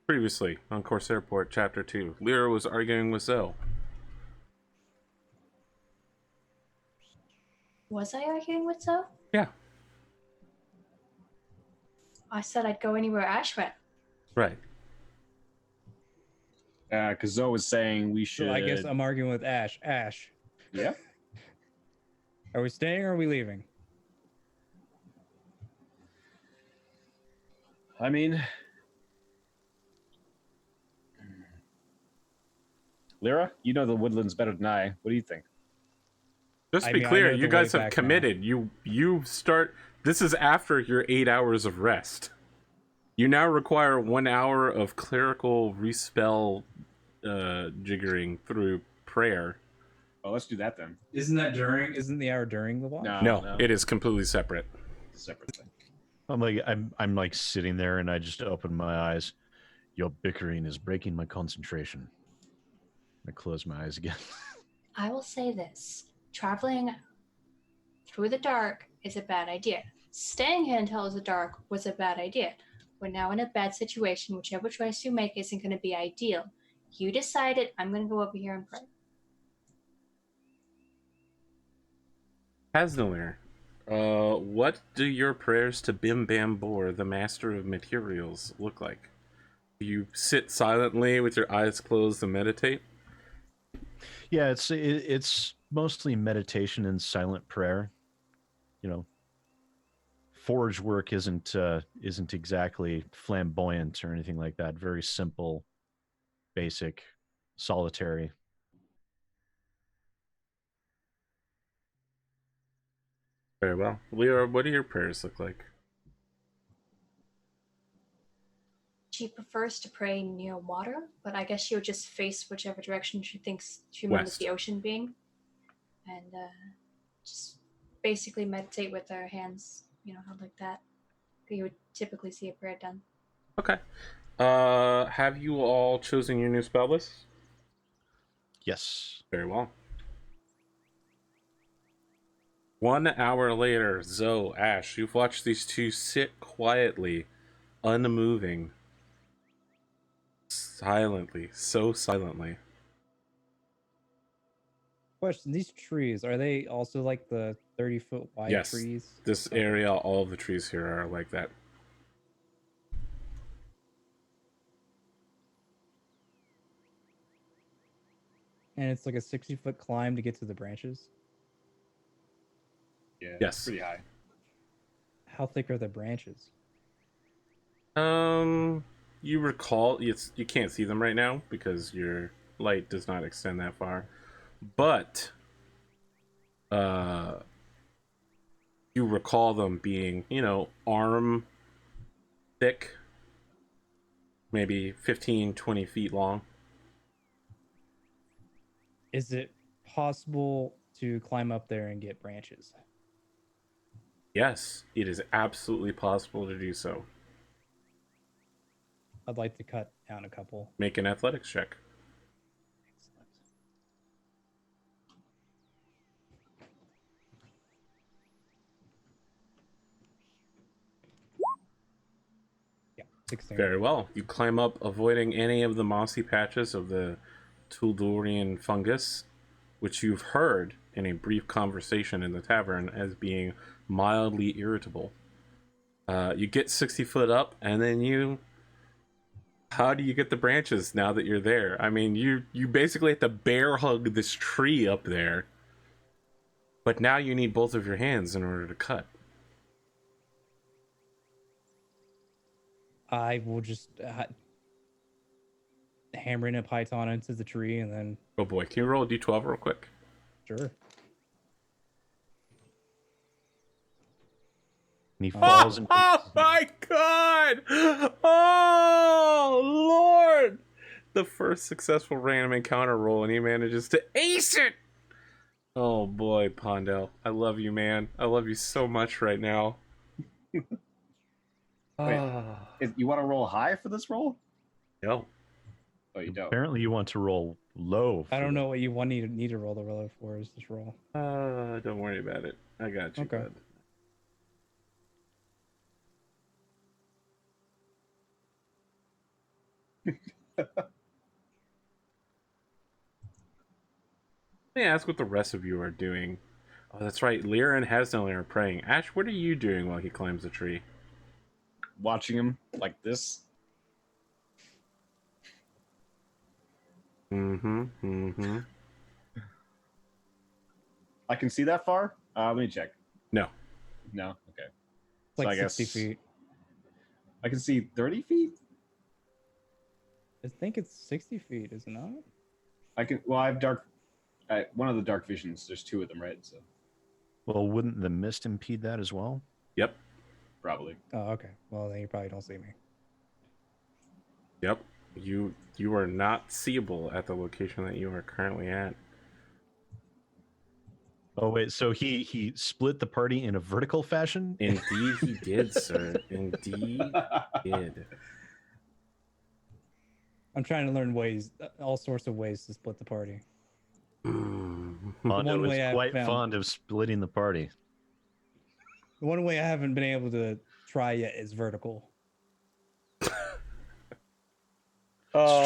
Previously on Corsairport, Chapter 2, Lyra was arguing with Zoe. Was I arguing with Zoe? Yeah. I said I'd go anywhere Ash went. Right. Because Zoe was saying we should. So I guess I'm arguing with Ash. Ash, Yeah. are we staying or are we leaving? I mean, Lyra, you know the woodlands better than I. What do you think? Just to I be mean, I clear, know you the guys way have back committed. You start. This is after your 8 hours of rest. You now require 1 hour of clerical respell jiggering through prayer. Oh, let's do that then. Isn't the hour during the watch? No, it is completely separate. It's a separate thing. I'm like sitting there and I just open my eyes. Your bickering is breaking my concentration. I close my eyes again. I will say this. Traveling through the dark is a bad idea. Staying here until it's dark was a bad idea. We're now in a bad situation. Whichever choice you make isn't going to be ideal. You decided. I'm going to go over here and pray. Hasnalir, what do your prayers to Bim Bam Bor, the master of materials, look like? Do you sit silently with your eyes closed and meditate? Yeah, it's mostly meditation and silent prayer. You know, forge work isn't exactly flamboyant or anything like that. Very simple, basic, solitary. Very well. Lyra, what do your prayers look like? She prefers to pray near water, but I guess she would just face whichever direction she thinks she remembers the ocean being. And just basically meditate with her hands, held like that. You would typically see a prayer done. Okay. Have you all chosen your new spell list? Yes. Very well. 1 hour later, Zoe, Ash, you've watched these two sit quietly, unmoving, silently, so silently. Question: these trees, are they also like the 30-foot wide Yes. trees? This area, all of the trees here are like that. And it's like a 60-foot climb to get to the branches? Yeah. Yes. Pretty high. How thick are the branches? You recall, you can't see them right now because your light does not extend that far. But, you recall them being, arm thick, maybe 15, 20 feet long. Is it possible to climb up there and get branches? Yes, it is absolutely possible to do so. I'd like to cut down a couple. Make an athletics check. Excellent. Yeah, 16. Very well. You climb up, avoiding any of the mossy patches of the Tuldurian fungus, which you've heard in a brief conversation in the tavern as being mildly irritable. You get 60 foot up, and then how do you get the branches now that you're there? I mean, you basically have to bear hug this tree up there, but now you need both of your hands in order to cut. I will just hammer in a python into the tree and then... Oh boy, can you roll a d12 real quick? Sure. And he falls and Oh my god! Oh lord! The first successful random encounter roll, and he manages to ace it! Oh boy, Pondo. I love you, man. I love you so much right now. Wait, you want to roll high for this roll? No. Oh, you don't. Apparently you want to roll low. I don't know what you need to roll the roller for. Is this roll? Don't worry about it. I got you, Okay. bud. Let me ask what the rest of you are doing. Oh, that's right. Lyra and Hasnell are praying. Ash, what are you doing while he climbs the tree? Watching him like this. Mm-hmm. I can see that far? Let me check. No. No? Okay. It's like I 60 guess feet. I can see 30 feet? I think it's 60 feet, is it not? I can. Well, I have one of the dark visions. There's two of them, right? So Well, wouldn't the mist impede that as well? Yep. probably. Oh, okay. Well, then you probably don't see me. Yep. You are not seeable at the location that you are currently at. Oh wait, so he split the party in a vertical fashion? Indeed he did, sir. Indeed he did. I'm trying to learn ways, all sorts of ways to split the party. Mondo one was way I've quite found- fond of splitting the party. The one way I haven't been able to try yet is vertical.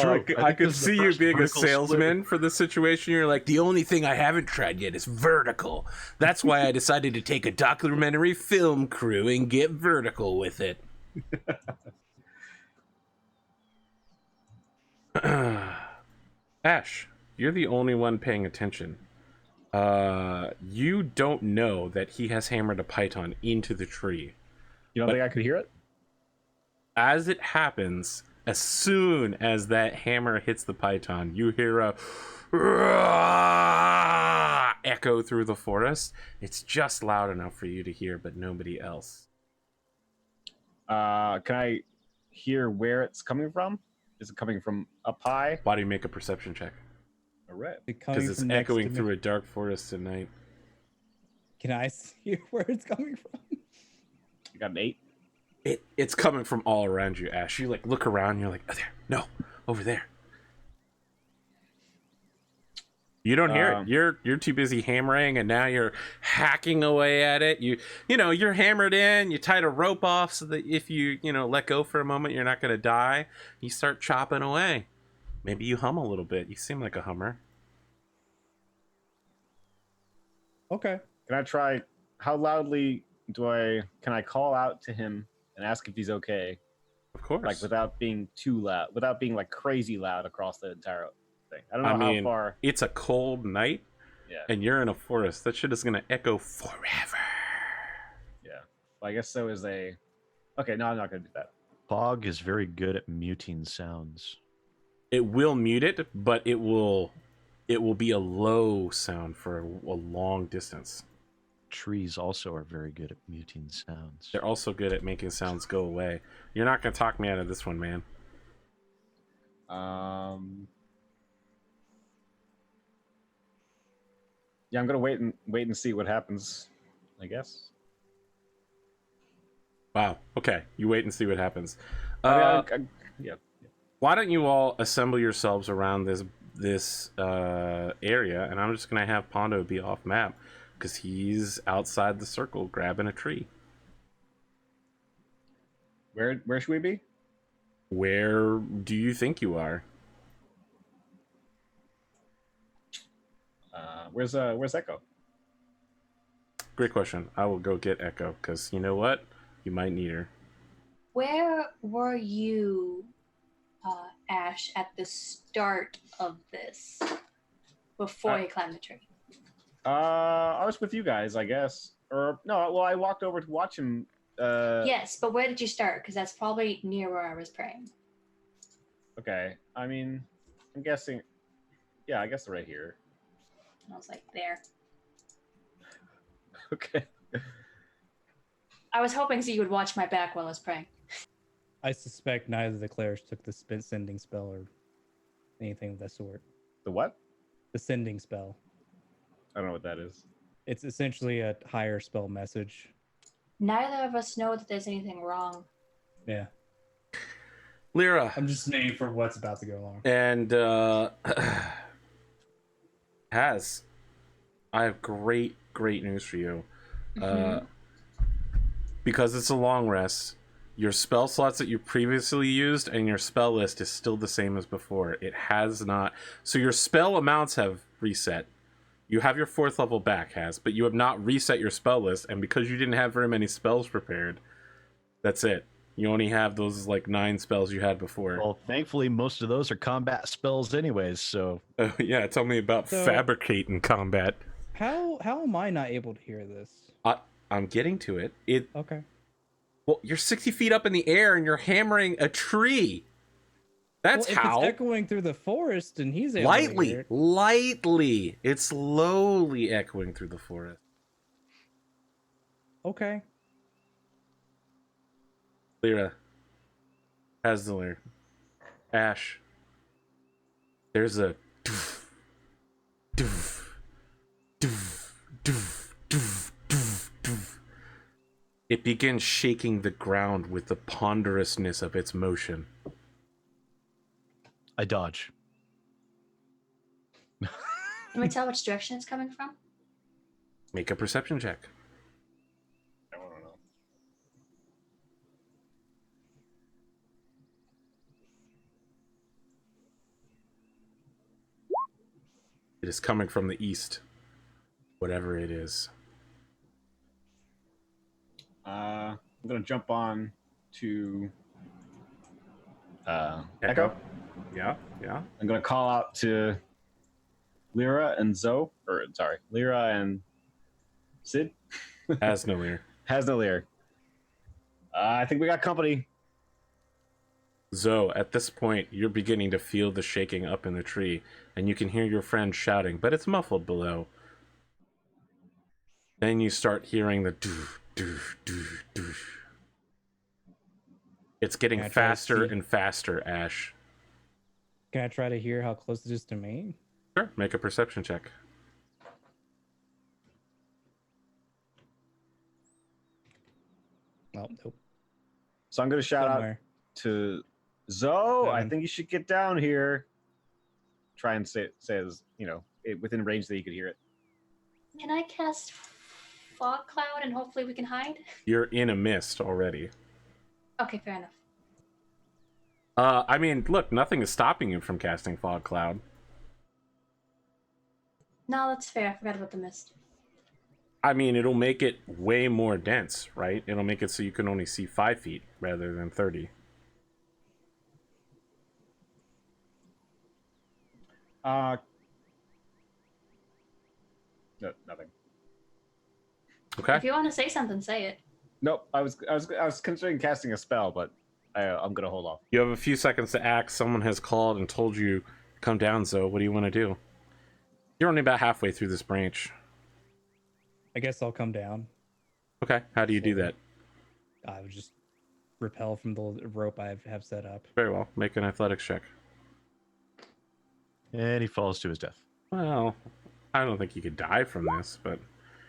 true. I could this is the see you first being a vertical salesman for the situation. You're like, the only thing I haven't tried yet is vertical. That's why I decided to take a documentary film crew and get vertical with it. Ash, you're the only one paying attention. You don't know that he has hammered a python into the tree. You don't think I could hear it? As it happens, as soon as that hammer hits the python, you hear a echo through the forest. It's just loud enough for you to hear, but nobody else. Can I hear where it's coming from? Is it coming from up high? Why do you make a perception check? All right. Because it's echoing through a dark forest at night. Can I see where it's coming from? You got an 8. It's coming from all around you, Ash. You like look around, and you're like, oh, there, no, over there. You don't hear it. You're too busy hammering, and now you're hacking away at it. You're hammered in. You tied a rope off so that if you let go for a moment, you're not going to die. You start chopping away. Maybe you hum a little bit. You seem like a hummer. Okay. Can I try? How loudly can I call out to him and ask if he's okay? Of course. Like without being too loud, without being like crazy loud across the entire thing. I don't know how far. It's a cold night, Yeah. and you're in a forest. That shit is going to echo forever. Yeah. Well, I guess so is a. Okay, no, I'm not going to do that. Fog is very good at muting sounds. It will mute it, but it will be a low sound for a long distance. Trees also are very good at muting sounds. They're also good at making sounds go away. You're not going to talk me out of this one, man. Yeah, I'm gonna wait and see what happens, I guess. Wow. Okay. You wait and see what happens. Yeah. Why don't you all assemble yourselves around this area, and I'm just going to have Pondo be off map because he's outside the circle grabbing a tree. Where should we be? Where do you think you are? Where's Echo? Great question. I will go get Echo because you know what? You might need her. Where were you, Ash, at the start of this? Before you climbed the tree? I was with you guys, I guess. Or no, well, I walked over to watch him. Yes, but where did you start? Because that's probably near where I was praying. Okay, I mean, I'm guessing. Yeah, I guess right here. I was like, there. Okay. I was hoping so you would watch my back while I was praying. I suspect neither of the clerics took the sending spell or anything of that sort. The what? The sending spell. I don't know what that is. It's essentially a higher spell message. Neither of us know that there's anything wrong. Yeah. Lyra. I'm just saying for what's about to go along. And I have great news for you. Because it's a long rest, Your spell slots that you previously used and your spell list is still the same as before. It has not. So your spell amounts have reset. You have your 4th level back, but you have not reset your spell list. And because you didn't have very many spells prepared, that's it. You only have those like 9 spells you had before. Well, thankfully, most of those are combat spells, anyways. So yeah, tell me about fabricate in combat. How am I not able to hear this? I'm getting to it. Okay. Well, you're 60 feet up in the air and you're hammering a tree. That's if how. It's echoing through the forest, and he's able to hear it. Lightly. It's slowly echoing through the forest. Okay. Lyra. Hasdalr. Ash. There's a doof, doof, doof, doof, doof, doof, doof. It begins shaking the ground with the ponderousness of its motion. I dodge. Can we tell which direction it's coming from? Make a perception check. I don't know. It is coming from the east. Whatever it is. I'm gonna jump on to Echo. Yeah. I'm gonna call out to Lyra and Lyra and Sid. Hasdalr. Hasdalr. I think we got company. Zoe, at this point, you're beginning to feel the shaking up in the tree, and you can hear your friend shouting, but it's muffled below. Then you start hearing the doof, doof, doof, doof. It's getting faster and faster, Ash. Can I try to hear how close it is to me? Sure, make a perception check. Oh, nope. So I'm gonna shout Somewhere. out to Zoe. I 7. think you should get down here. Try and say as within range that you could hear it. Can I cast fog cloud and hopefully we can hide? You're in a mist already. Okay, fair enough. I mean, look, nothing is stopping you from casting Fog Cloud. No, that's fair. I forgot about the mist. I mean, it'll make it way more dense, right? It'll make it so you can only see 5 feet rather than 30. No, nothing. Okay. If you want to say something, say it. Nope. I was considering casting a spell, but I'm gonna hold off. You have a few seconds to act. Someone has called and told you, come down, Zoe. What do you want to do? You're only about halfway through this branch. I guess I'll come down. Okay. How do you do that? I would just repel from the rope I have set up. Very well. Make an athletics check. And he falls to his death. Well, I don't think you could die from this, but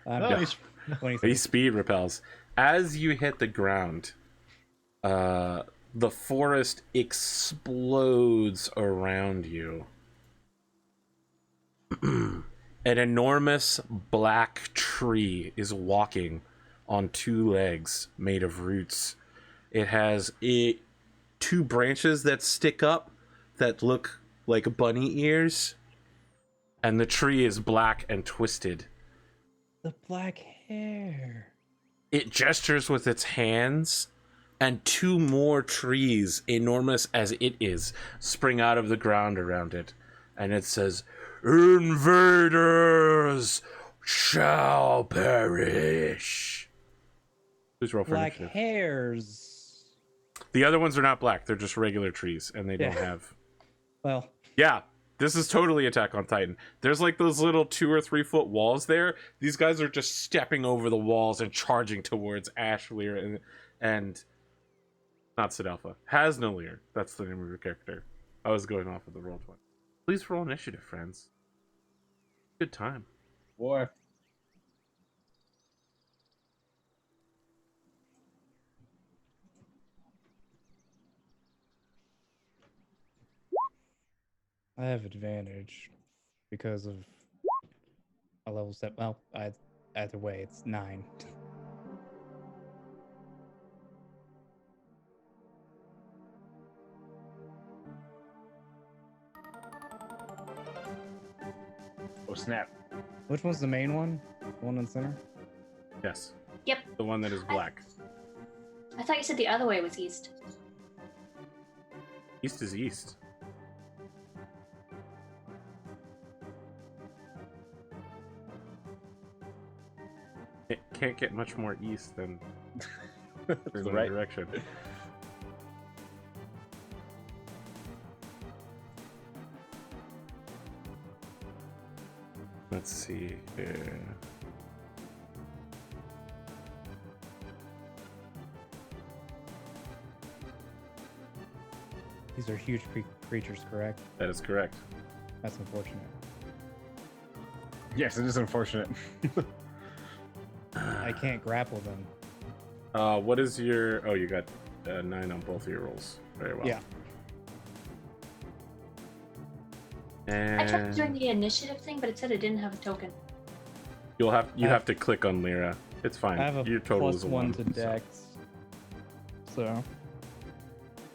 No, he's 23. he speed repels. As you hit the ground, the forest explodes around you. An enormous black tree is walking on 2 legs made of roots. It has 2 branches that stick up that look like bunny ears, and the tree is black and twisted. The black hair. It gestures with its hands, and 2 more trees, enormous as it is, spring out of the ground around it. And it says, "Invaders shall perish." Please roll for Black initiative. hairs. The other ones are not black. They're just regular trees, and they don't have... Well, Yeah, this is totally Attack on Titan. There's like those little 2 or 3 foot walls there. These guys are just stepping over the walls and charging towards Ashlear and not SidAlpha. Hasdalr. That's the name of your character. I was going off of the roll 20. Please roll initiative, friends. Good time. Boy. I have advantage because of a level 7. Well, either way, it's 9. Oh snap! Which one's the main one? The one in the center? Yes. Yep. The one that is black. I thought you said the other way was east. East is east. It can't get much more east than That's the right. direction. Let's see here. These are huge creatures, correct? That is correct. That's unfortunate. Yes, it is unfortunate. I can't grapple them. What is your... Oh, you got 9 on both of your rolls. Very well. Yeah. I tried And doing the initiative thing, but it said it didn't have a token. you I have have- to click on Lyra. It's fine. I have a your total is a +1 1 to so- Dex, so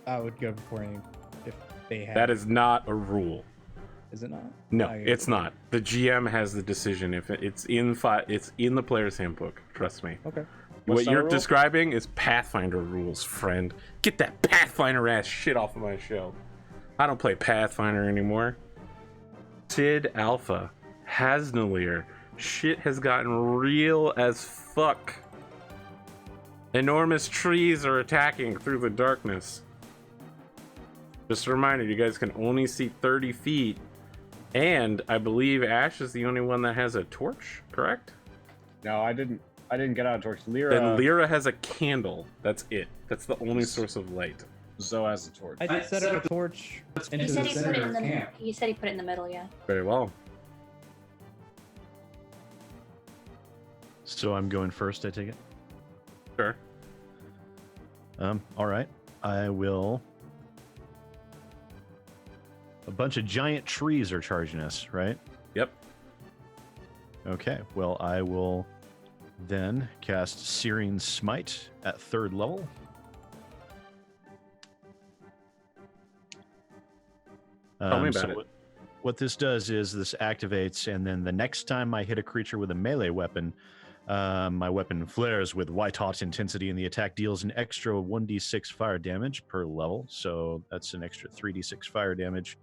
I would go before any if they have. That is not a rule. Is it not? No, Okay. it's not. The GM has the decision. If it's in it's in the player's handbook. Trust me. Okay. What's What that you're rule? describing is Pathfinder rules, friend. Get that Pathfinder ass shit off of my show. I don't play Pathfinder anymore. SidAlpha has no Lear. Shit has gotten real as fuck. Enormous trees are attacking through the darkness. Just a reminder, you guys can only see 30 feet. And I believe Ash is the only one that has a torch, correct? No, I didn't get out a torch. Lyra. Then Lyra has a candle. That's it. That's the only source of light. Zoe has a torch. I did set up a torch into He said the he put center it in of the. camp. He said he put it in the middle. Yeah. Very well. So I'm going first, I take it? Sure. All right. I will. A bunch of giant trees are charging us, right? Yep. Okay. Well, I will then cast Searing Smite at 3rd level. Tell me about so it. what this does is this activates, and then the next time I hit a creature with a melee weapon, my weapon flares with white hot intensity, and the attack deals an extra 1d6 fire damage per level. So that's an extra 3d6 fire damage.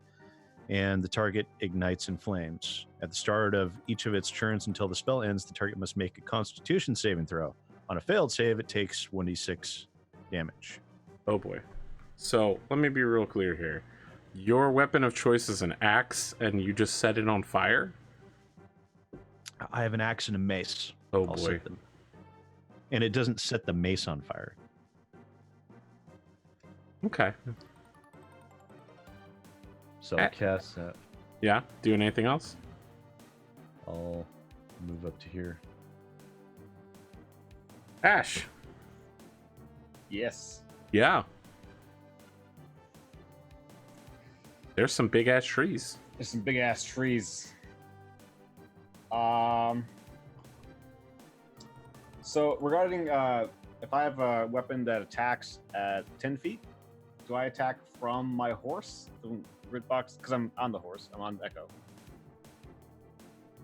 And the target ignites in flames. At the start of each of its turns until the spell ends, the target must make a Constitution saving throw. On a failed save, it takes 1d6 damage. Oh boy. So let me be real clear here. Your weapon of choice is an axe, and you just set it on fire? I have an axe and a mace. Oh I'll boy. set them. And it doesn't set the mace on fire. Okay. So I'll cast that. Yeah. Doing anything else? I'll move up to here. Ash. Yes. Yeah. There's some big ass trees. There's some big ass trees. So regarding if I have a weapon that attacks at 10 feet, do I attack from my horse, the grid box? Because I'm on the horse. I'm on Echo.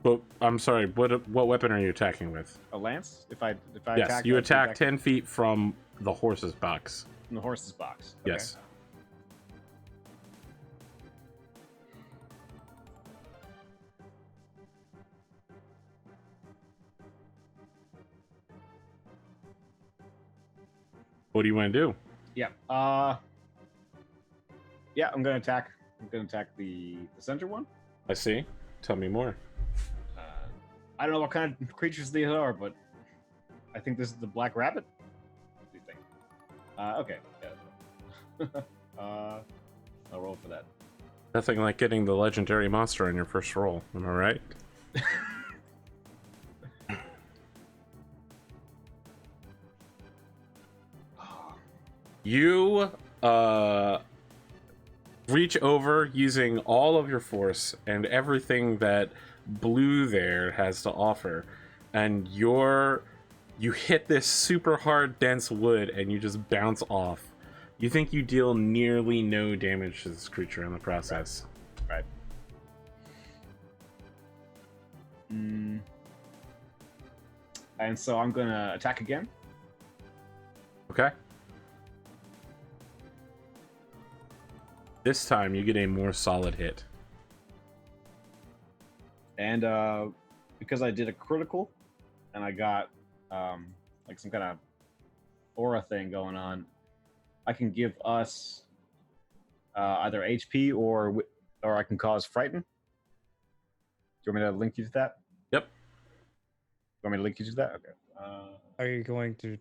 But I'm sorry. What weapon are you attacking with? A lance. If I Yes, attack, you I attack back 10 feet from the horse's box. from the horse's box. Okay. Yes. What do you want to do? Yeah. Yeah, I'm gonna attack. I'm gonna attack the center one. I see. Tell me more. I don't know what kind of creatures these are, but I think this is the black rabbit. What do you think? Okay. Yeah. I'll roll for that. Nothing like getting the legendary monster on your first roll. Am I right? You reach over using all of your force and everything that blue there has to offer, and you hit this super hard dense wood and you just bounce off. You think you deal nearly no damage to this creature in the process. Right. And so I'm gonna attack again. Okay. This time you get a more solid hit. And because I did a critical, and I got like some kind of aura thing going on, I can give us either HP or I can cause frighten. Do you want me to link you to that? Yep. You want me to link you to that? Okay. Are you going to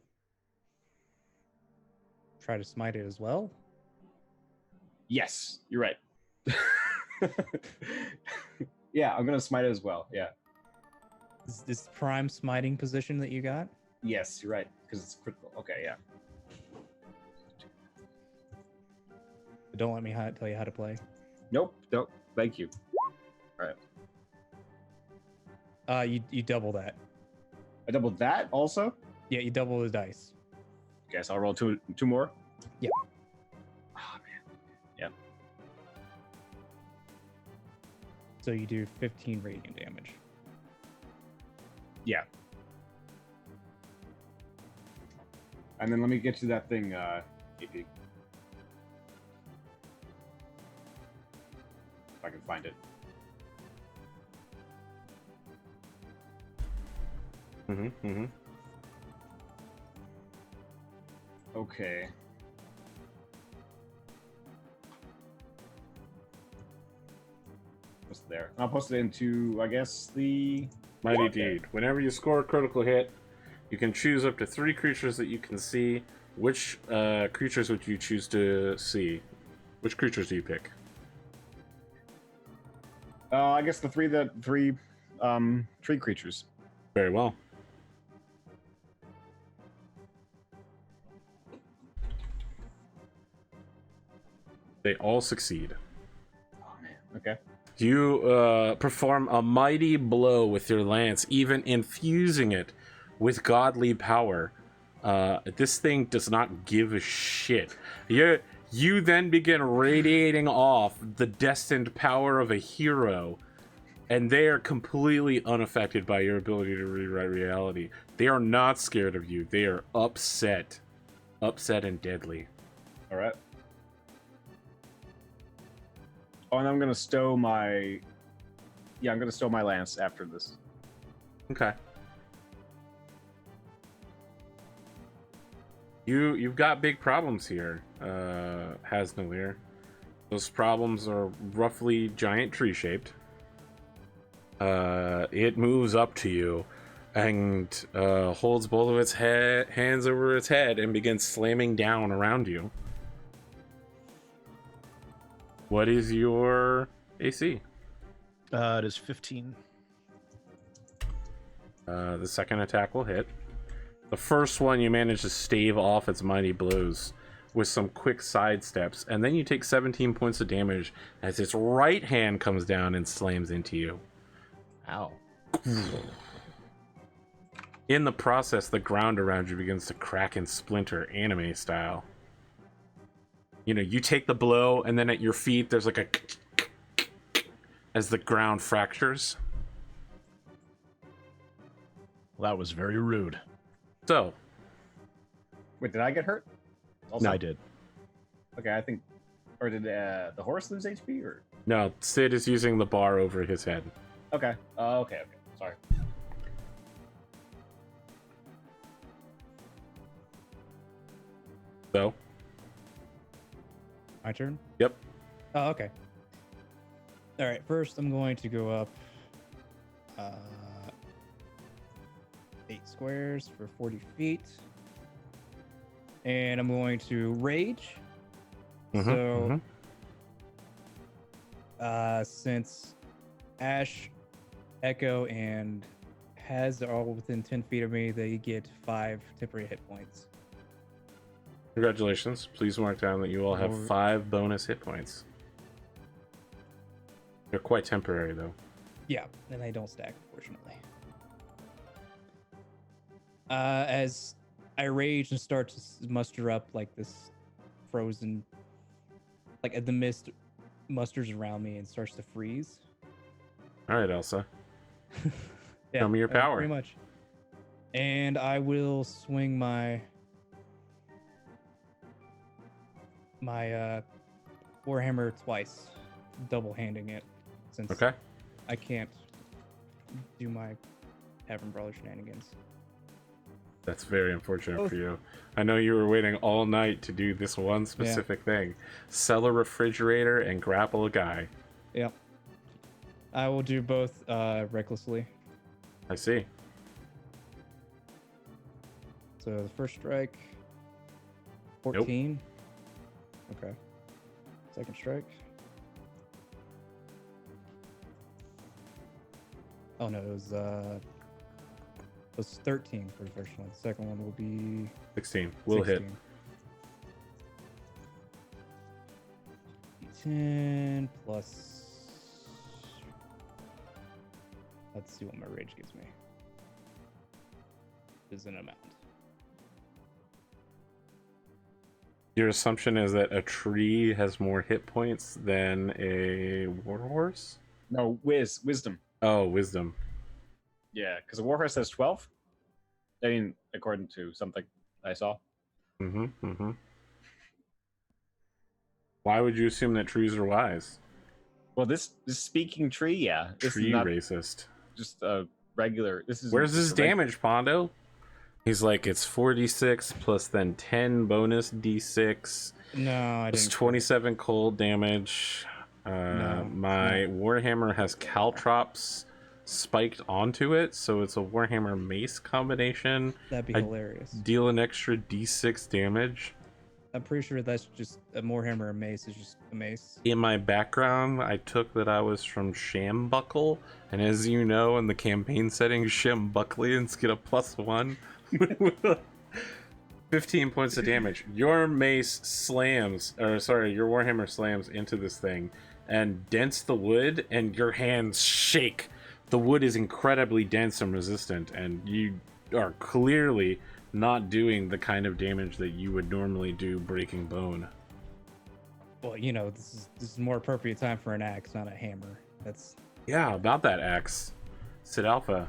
try to smite it as well? Yes, you're right. Yeah, I'm gonna smite it as well. Yeah. Is this prime smiting position that you got? Yes, you're right because it's critical. Okay, yeah. Don't let me tell you how to play. Nope. Thank you. All right. You double that. I doubled that also. Yeah, you double the dice. Okay, so I'll roll two more. Yeah. Oh man. Yeah. So you do 15 radiant damage. Yeah. And then let me get to that thing, AP. If I can find it. Okay. What's there? I'll post it into, I guess, the... Mighty Okay. Deed. Whenever you score a critical hit, you can choose up to 3 creatures that you can see. Which creatures would you choose to see? Which creatures do you pick? I guess the three tree creatures. Very well. They all succeed. Oh man. Okay. You perform a mighty blow with your lance, even infusing it with godly power. This thing does not give a shit. You then begin radiating off the destined power of a hero, and they are completely unaffected by your ability to rewrite reality. They are not scared of you. They are upset and deadly. All right. Oh, and I'm gonna stow my. Yeah, I'm gonna stow my lance after this. Okay. You've got big problems here, Hasnalir. Those problems are roughly giant tree shaped. It moves up to you and holds both of its hands over its head and begins slamming down around you. What is your AC? It is 15. The second attack will hit. The first one, you manage to stave off its mighty blows with some quick side steps, and then you take 17 points of damage as its right hand comes down and slams into you. Ow. In the process, the ground around you begins to crack and splinter, anime style. You know, you take the blow, and then at your feet, there's like a as the ground fractures. Well, that was very rude. So, Wait, did I get hurt? Also? No, I did. Okay, I think. Or did the horse lose HP? Or no, Sid is using the bar over his head. okay. Okay. Sorry. So, My turn? yep. Oh, okay. All right, first I'm going to go up 8 squares for 40 feet. And I'm going to rage. Since Ash, Echo, and Has are all within 10 feet of me, they get 5 temporary hit points. Congratulations. Please mark down that you all have 5 bonus hit points. They're quite temporary, though. Yeah, and they don't stack, unfortunately. As I rage and start to muster up like this frozen, like the mist musters around me and starts to freeze. All right, Elsa. Show me your power. Pretty much. And I will swing my Warhammer twice, double handing it, since Okay. I can't do my Tavern Brawler shenanigans. That's very unfortunate for you. I know you were waiting all night to do this one specific thing. Sell a refrigerator and grapple a guy. Yep. I will do both recklessly. I see. So the first strike, 14. Okay. Second strike. Oh no, it was 13 for the first one. The second one will be 16. We'll hit. 10 plus. Let's see what my rage gives me. Is an amount. Your assumption is that a tree has more hit points than a warhorse? No, wisdom. Oh, wisdom. Yeah, because a warhorse has 12. I mean, according to something I saw. Mm-hmm. Why would you assume that trees are wise? Well, this speaking tree, yeah. This Tree is not racist. just a regular. This is Where's his just a damage, Pondo? He's like, it's 46 plus then 10 bonus d6. No, I It's didn't. 27 cold damage. My Warhammer has caltrops spiked onto it, so it's a Warhammer mace combination. That'd be I hilarious. Deal an extra d6 damage. I'm pretty sure that's just a Warhammer mace is just a mace. In my background, I took that I was from Shambuckle, and as you know, in the campaign setting, Shambucklians get a +1. 15 points of damage. Your mace slams, or sorry, your Warhammer slams into this thing and dents the wood, and your hands shake. The wood is incredibly dense and resistant, and you are clearly not doing the kind of damage that you would normally do breaking bone. Well, you know, this is more appropriate time for an axe, not a hammer. That's Yeah, about that axe. SidAlpha.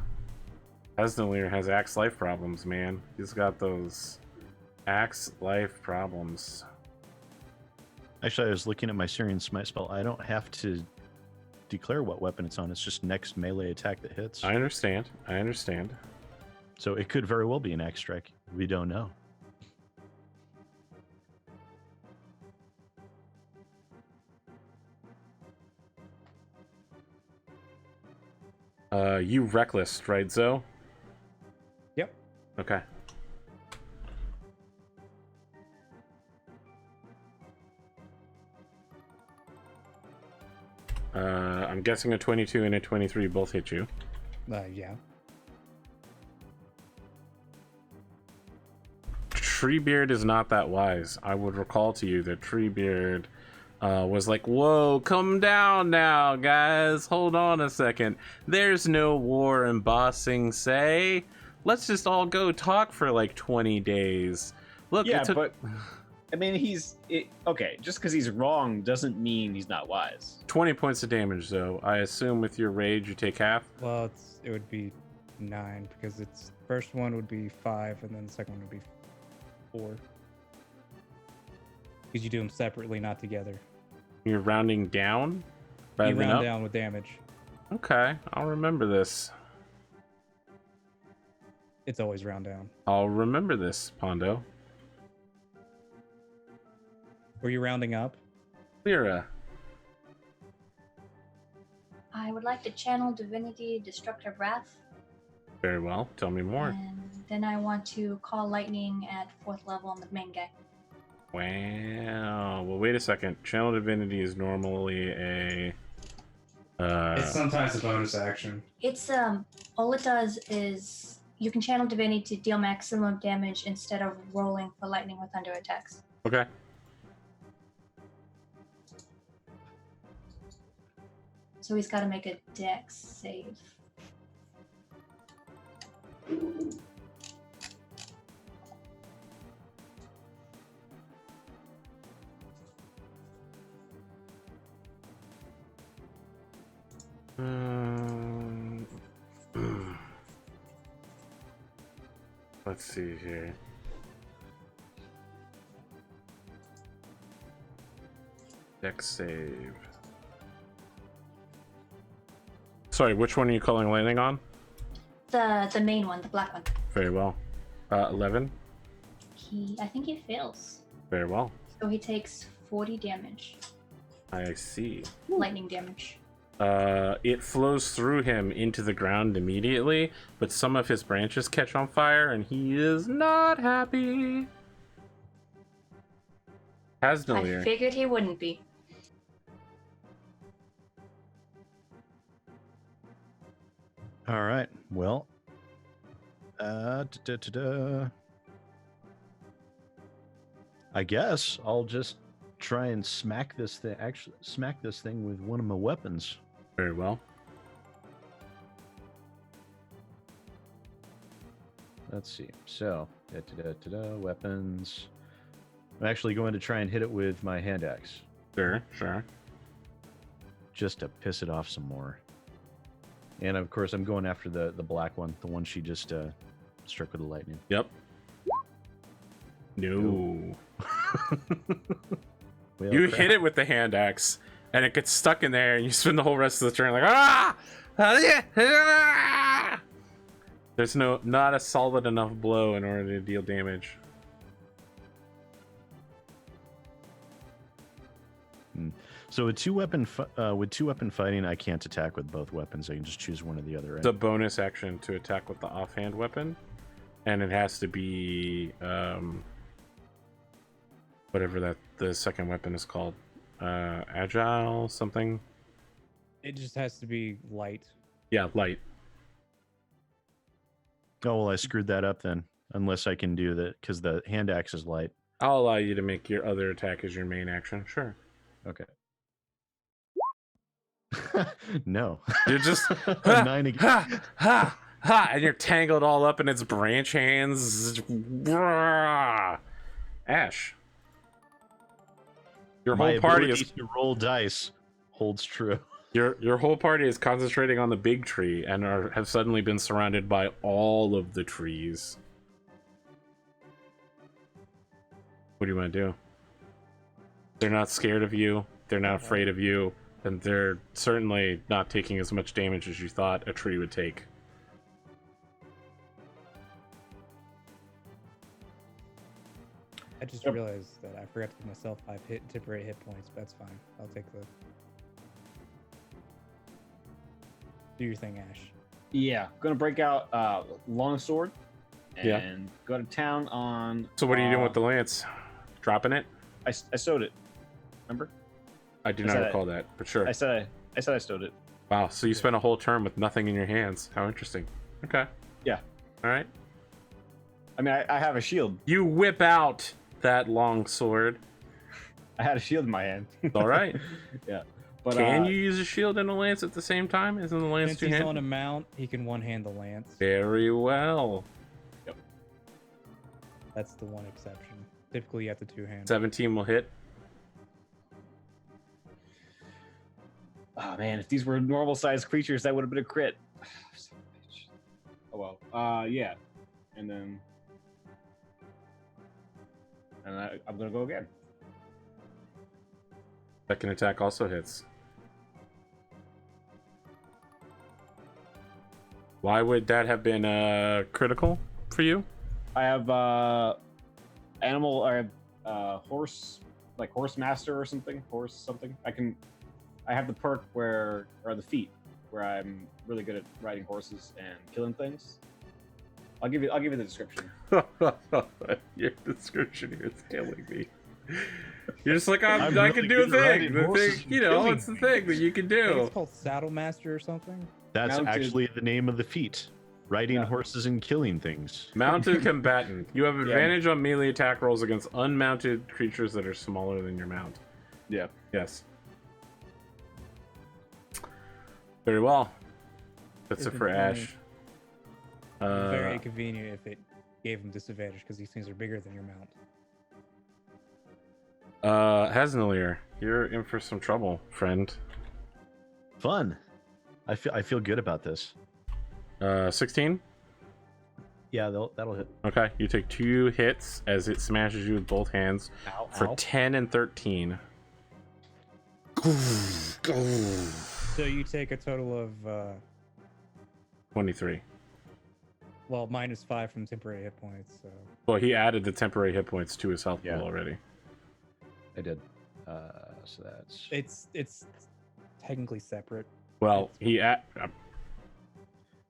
Hasdalier has axe life problems, man. He's got those axe life problems. Actually, I was looking at my Syrian Smite spell. I don't have to declare what weapon it's on. It's just next melee attack that hits. I understand. So it could very well be an axe strike. We don't know. You reckless, right, Zoe? Yep. Okay. I'm guessing a 22 and a 23 both hit you. yeah. Treebeard is not that wise. I would recall to you that Treebeard was like, whoa, come down now, guys. Hold on a second. There's no war in Bossing Say. Let's just all go talk for like 20 days. Look, Yeah, it took... but I mean, okay. Just because he's wrong doesn't mean he's not wise. 20 points of damage, though. I assume with your rage, you take half? Well, it would be 9 because it's first one would be 5 and then the second one would be 4. Because you do them separately, not together. You're rounding down? Rather You than round up? down with damage. Okay, I'll remember this. It's always round down. I'll remember this, Pondo. Were you rounding up? Lyra. I would like to channel Divinity Destructive Wrath, Very well. Tell me more. and then I want to call Lightning at 4th level on the main guy. Wow. Well, wait a second. Channel Divinity is normally a... It's sometimes a bonus action. It's all it does is you can channel Divinity to deal maximum damage instead of rolling for Lightning with thunder attacks. Okay. So he's got to make a dex save. Let's see here. Dex save. Sorry, which one are you calling lightning on? The main one, the black one. Very well. 11. I think he fails. Very well. So he takes 40 damage. I see. Lightning damage. It flows through him into the ground immediately, but some of his branches catch on fire, and he is not happy. I Hasn'Elir. figured he wouldn't be. All right. Well, I guess I'll just try and smack this thing. Actually, smack this thing with one of my weapons. Very well. Let's see. So, weapons. I'm actually going to try and hit it with my hand axe, Sure, sure. just to piss it off some more. And of course, I'm going after the black one, the one she just struck with the lightning. Yep. No. Well, You crap. hit it with the hand axe, and it gets stuck in there, and you spend the whole rest of the turn like, ah! Ah! There's not a solid enough blow in order to deal damage. So with two weapon fighting, I can't attack with both weapons. I can just choose one or the other. Right? It's a bonus action to attack with the offhand weapon, and it has to be whatever the second weapon is called, agile something. It just has to be light. Yeah, light. Oh well, I screwed that up then. Unless I can do that because the hand axe is light. I'll allow you to make your other attack as your main action. Sure. Okay. No. You're just A 9 again. ha ha ha, and you're tangled all up in its branch hands. Ash, your My whole party ability is to roll dice holds true. your whole party is concentrating on the big tree and have suddenly been surrounded by all of the trees. What do you want to do? They're not scared of you. They're not afraid of you. And they're certainly not taking as much damage as you thought a tree would take. I just Yep. realized that I forgot to give myself 5 temporary hit points, but that's fine. I'll take the. Do your thing, Ash. Yeah, gonna break out longsword and Yeah. go to town on. So what are you doing with the lance? Dropping it? I sewed it. Remember? I do I not said recall that, but sure. I said I stowed it. Wow, so you spent a whole turn with nothing in your hands. How interesting. Okay. Yeah. All right. I mean, I have a shield. You whip out that long sword. I had a shield in my hand. All right. Yeah. But Can you use a shield and a lance at the same time? Isn't the lance Since he's on two-handed? a mount, he can one-hand the lance. Very well. That's the one exception. Typically, you have the two-hand. 17 will hit. Oh man, if these were normal-sized creatures, that would have been a crit. Son of a bitch. Oh well. Yeah. And then, I'm gonna go again. Second attack also hits. Why would that have been critical for you? I have animal or horse, like horse master or something. Horse something. I have the perk or the feat where I'm really good at riding horses and killing things. I'll give you the description. Your description here is killing me. You're just like, I'm I really can do a good at riding thing. The horses thing, and killing it's the thing that you can I think do. it's called Saddle Master or something. That's Mounted. actually the name of the feat. Riding Yeah. horses and killing things. Mounted combatant. You have advantage on melee attack rolls against unmounted creatures that are smaller than your mount. Yeah. Yes. Very well. That's it Isn't for it Ash. Very inconvenient if it gave him disadvantage because these things are bigger than your mount. Hasn'Elir, you're in for some trouble, friend. Fun. I feel good about this. 16? Yeah, that'll hit. Okay, you take 2 hits as it smashes you with both hands Ow, for ow. 10 and 13. So you take a total of 23. well, -5 from temporary hit points. So Well, he added the temporary hit points to his health Yeah. pool already. I did. So that's it's technically separate. Well, It's-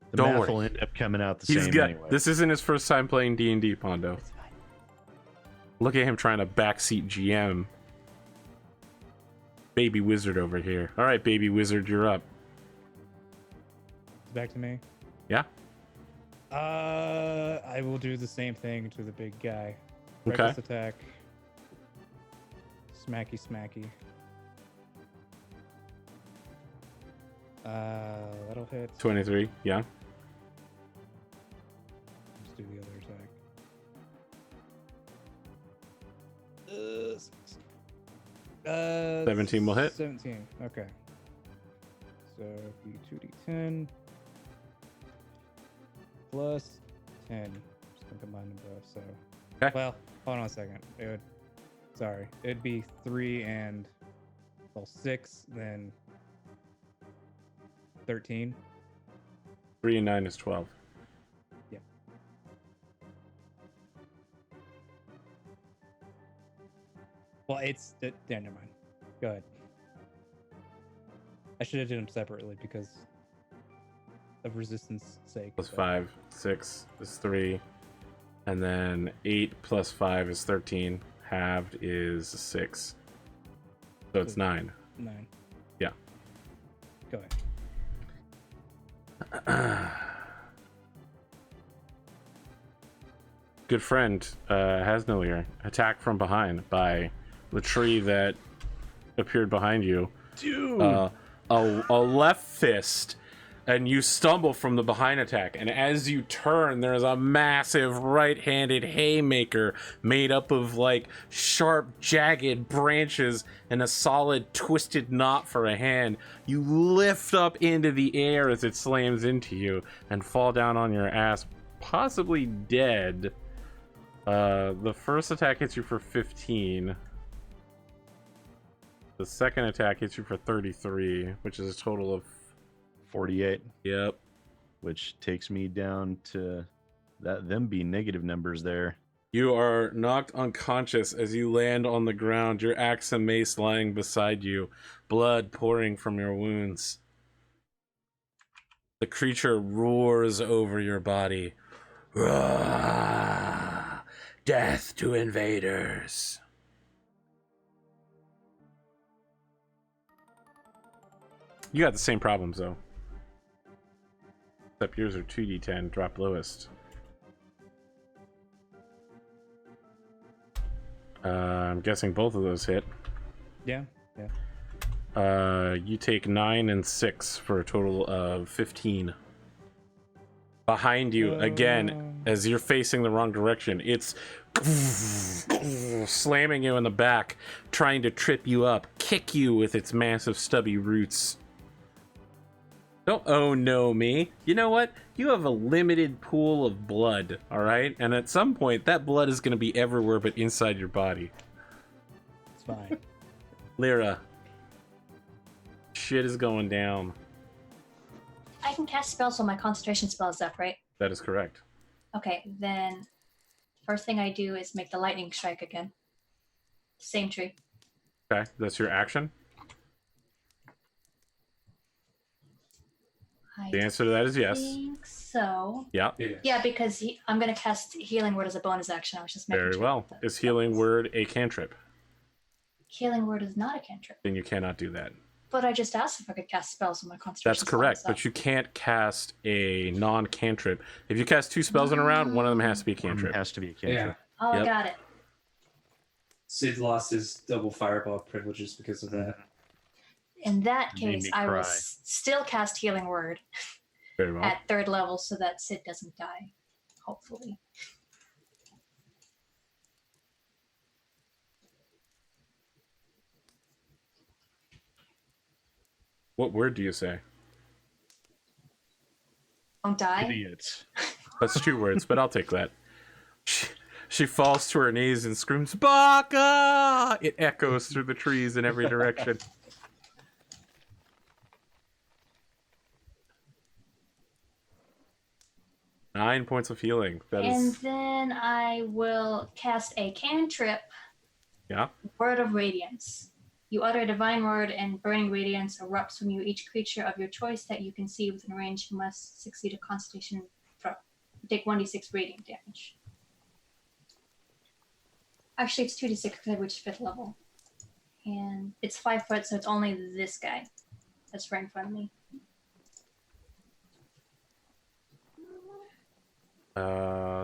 the don't math worry. will end up coming out the he's same got. anyway. This isn't his first time playing D&D, Pondo. It's fine. Look at him trying to backseat GM. Baby wizard over here. All right, baby wizard, you're up. It's back to me. Yeah. I will do the same thing to the big guy. Okay. Reckless attack. Smacky, smacky. That'll hit. 23. Yeah. Let's do the other attack. 17 will hit. 17. Okay. So be 2d10 plus 10. Just gonna combine them both. So. Okay. Well, hold on a second. It'd be 3 and 6, then 13. 3 and 9 is 12. Well, yeah, never mind. Go ahead. I should have done them separately because of resistance sake. Plus but- 5, 6 is 3. And then 8 plus 5 is 13. Halved is 6. So it's 9. 9. Yeah. Go ahead. Good friend, Hasnalier, attacked from behind by the tree that appeared behind you. Dude. A left fist, and you stumble from the behind attack. And as you turn, there's a massive right-handed haymaker made up of like sharp, jagged branches and a solid twisted knot for a hand. You lift up into the air as it slams into you and fall down on your ass, possibly dead. The first attack hits you for 15. The second attack hits you for 33, which is a total of 48, yep. which takes me down to them be negative numbers there. You are knocked unconscious as you land on the ground, your axe and mace lying beside you, blood pouring from your wounds. The creature roars over your body. Roar! Death to invaders. You got the same problems though. Except yours are 2d10, drop lowest. I'm guessing both of those hit. Yeah. You take 9 and 6 for a total of 15. Behind you, again, as you're facing the wrong direction, it's slamming you in the back, trying to trip you up, kick you with its massive stubby roots. Don't oh no me. You know what? You have a limited pool of blood, alright? And at some point, that blood is going to be everywhere but inside your body. It's fine. Lyra. Shit is going down. I can cast spells while my concentration spell is up, right? That is correct. Okay, then first thing I do is make the lightning strike again. Same tree. Okay, that's your action. I The answer to that is yes. think so. Yeah, Yeah, because I'm going to cast Healing Word as a bonus action. I was just making very sure well. that Is Healing was- Word a cantrip? Healing Word is not a cantrip. Then you cannot do that. But I just asked if I could cast spells on my concentration That's correct, spell is up. but you can't cast a non-cantrip. If you cast 2 spells in a round, one of them has to be a One cantrip. has to be a Yeah. cantrip. Oh, Yep. got it. Sid lost his double fireball privileges because of that. In that Made case, me I will cry. still cast Healing Word Very well. at 3rd level so that Sid doesn't die. Hopefully. What word do you say? Don't die. Idiots. That's 2 words, but I'll take that. She falls to her knees and screams, "Baka!" It echoes through the trees in every direction. Nine points of healing. That And is, then I will cast a cantrip, yeah. Word of Radiance. You utter a divine word, and burning radiance erupts from you. Each creature of your choice that you can see within range must succeed a Constitution throw. You take 1d6 radiant damage. Actually, it's 2d6 because I reached 5th level. And it's 5 foot, so it's only this guy that's right in front of me.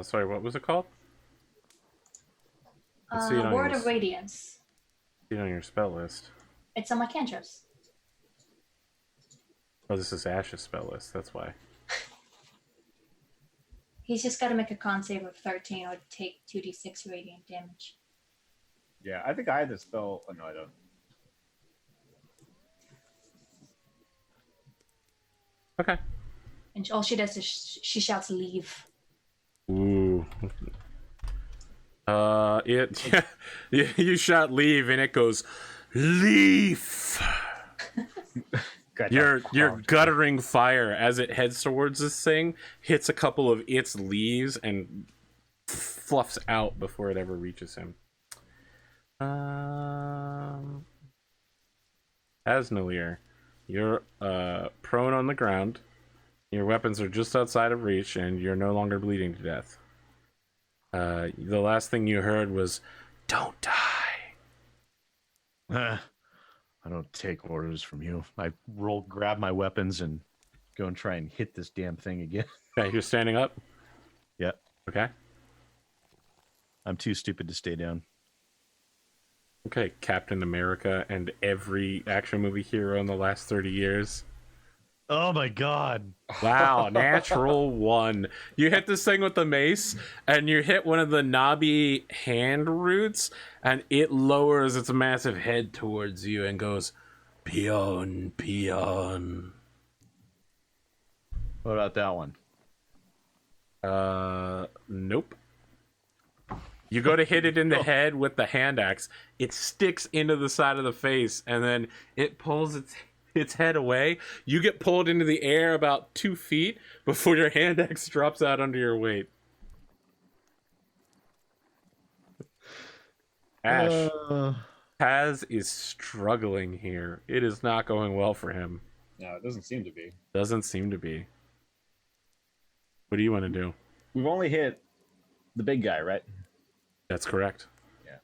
Sorry, what was it called? Let's see it on Word your, of Radiance. see it on your spell list. It's on my cantrips. Oh, this is Ash's spell list. That's why. He's just got to make a con save of 13 or take 2d6 radiant damage. Yeah, I think I had this spell. Oh, no, I don't. Okay. And all she does is she shouts, "Leave." Ooh. You shout "leave" and it goes, "Leaf." God, You're that guttering fire as it heads towards this thing, hits a couple of its leaves, and fluffs out before it ever reaches him. Asnalier, you're prone on the ground. Your weapons are just outside of reach, and you're no longer bleeding to death. The last thing you heard was, "Don't die." I don't take orders from you. I grab my weapons, and go and try and hit this damn thing again. Okay, you're standing up? Yeah. Okay. I'm too stupid to stay down. Okay, Captain America and every action movie hero in the last 30 years. Oh my god. Wow, natural 1. You hit this thing with the mace, and you hit one of the knobby hand roots, and it lowers its massive head towards you and goes, "Peon, peon." What about that one? Nope. You go to hit it in the head with the hand axe, it sticks into the side of the face, and then it pulls its head away. You get pulled into the air about 2 feet before your hand axe drops out under your weight. Ash, Taz is struggling here. It is not going well for him. No, it doesn't seem to be. Doesn't seem to be. What do you want to do? We've only hit the big guy, right? That's correct. Yeah.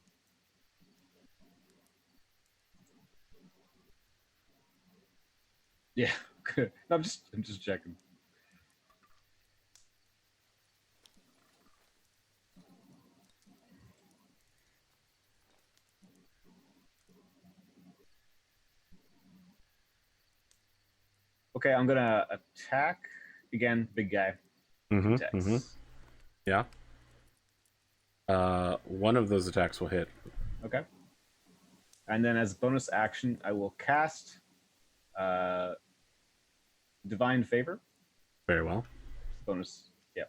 Yeah. Good. I'm just checking. Okay, I'm gonna attack again, big guy. Attacks. Yeah. One of those attacks will hit. Okay. And then as bonus action, I will cast Divine Favor. Very well. Bonus, yeah.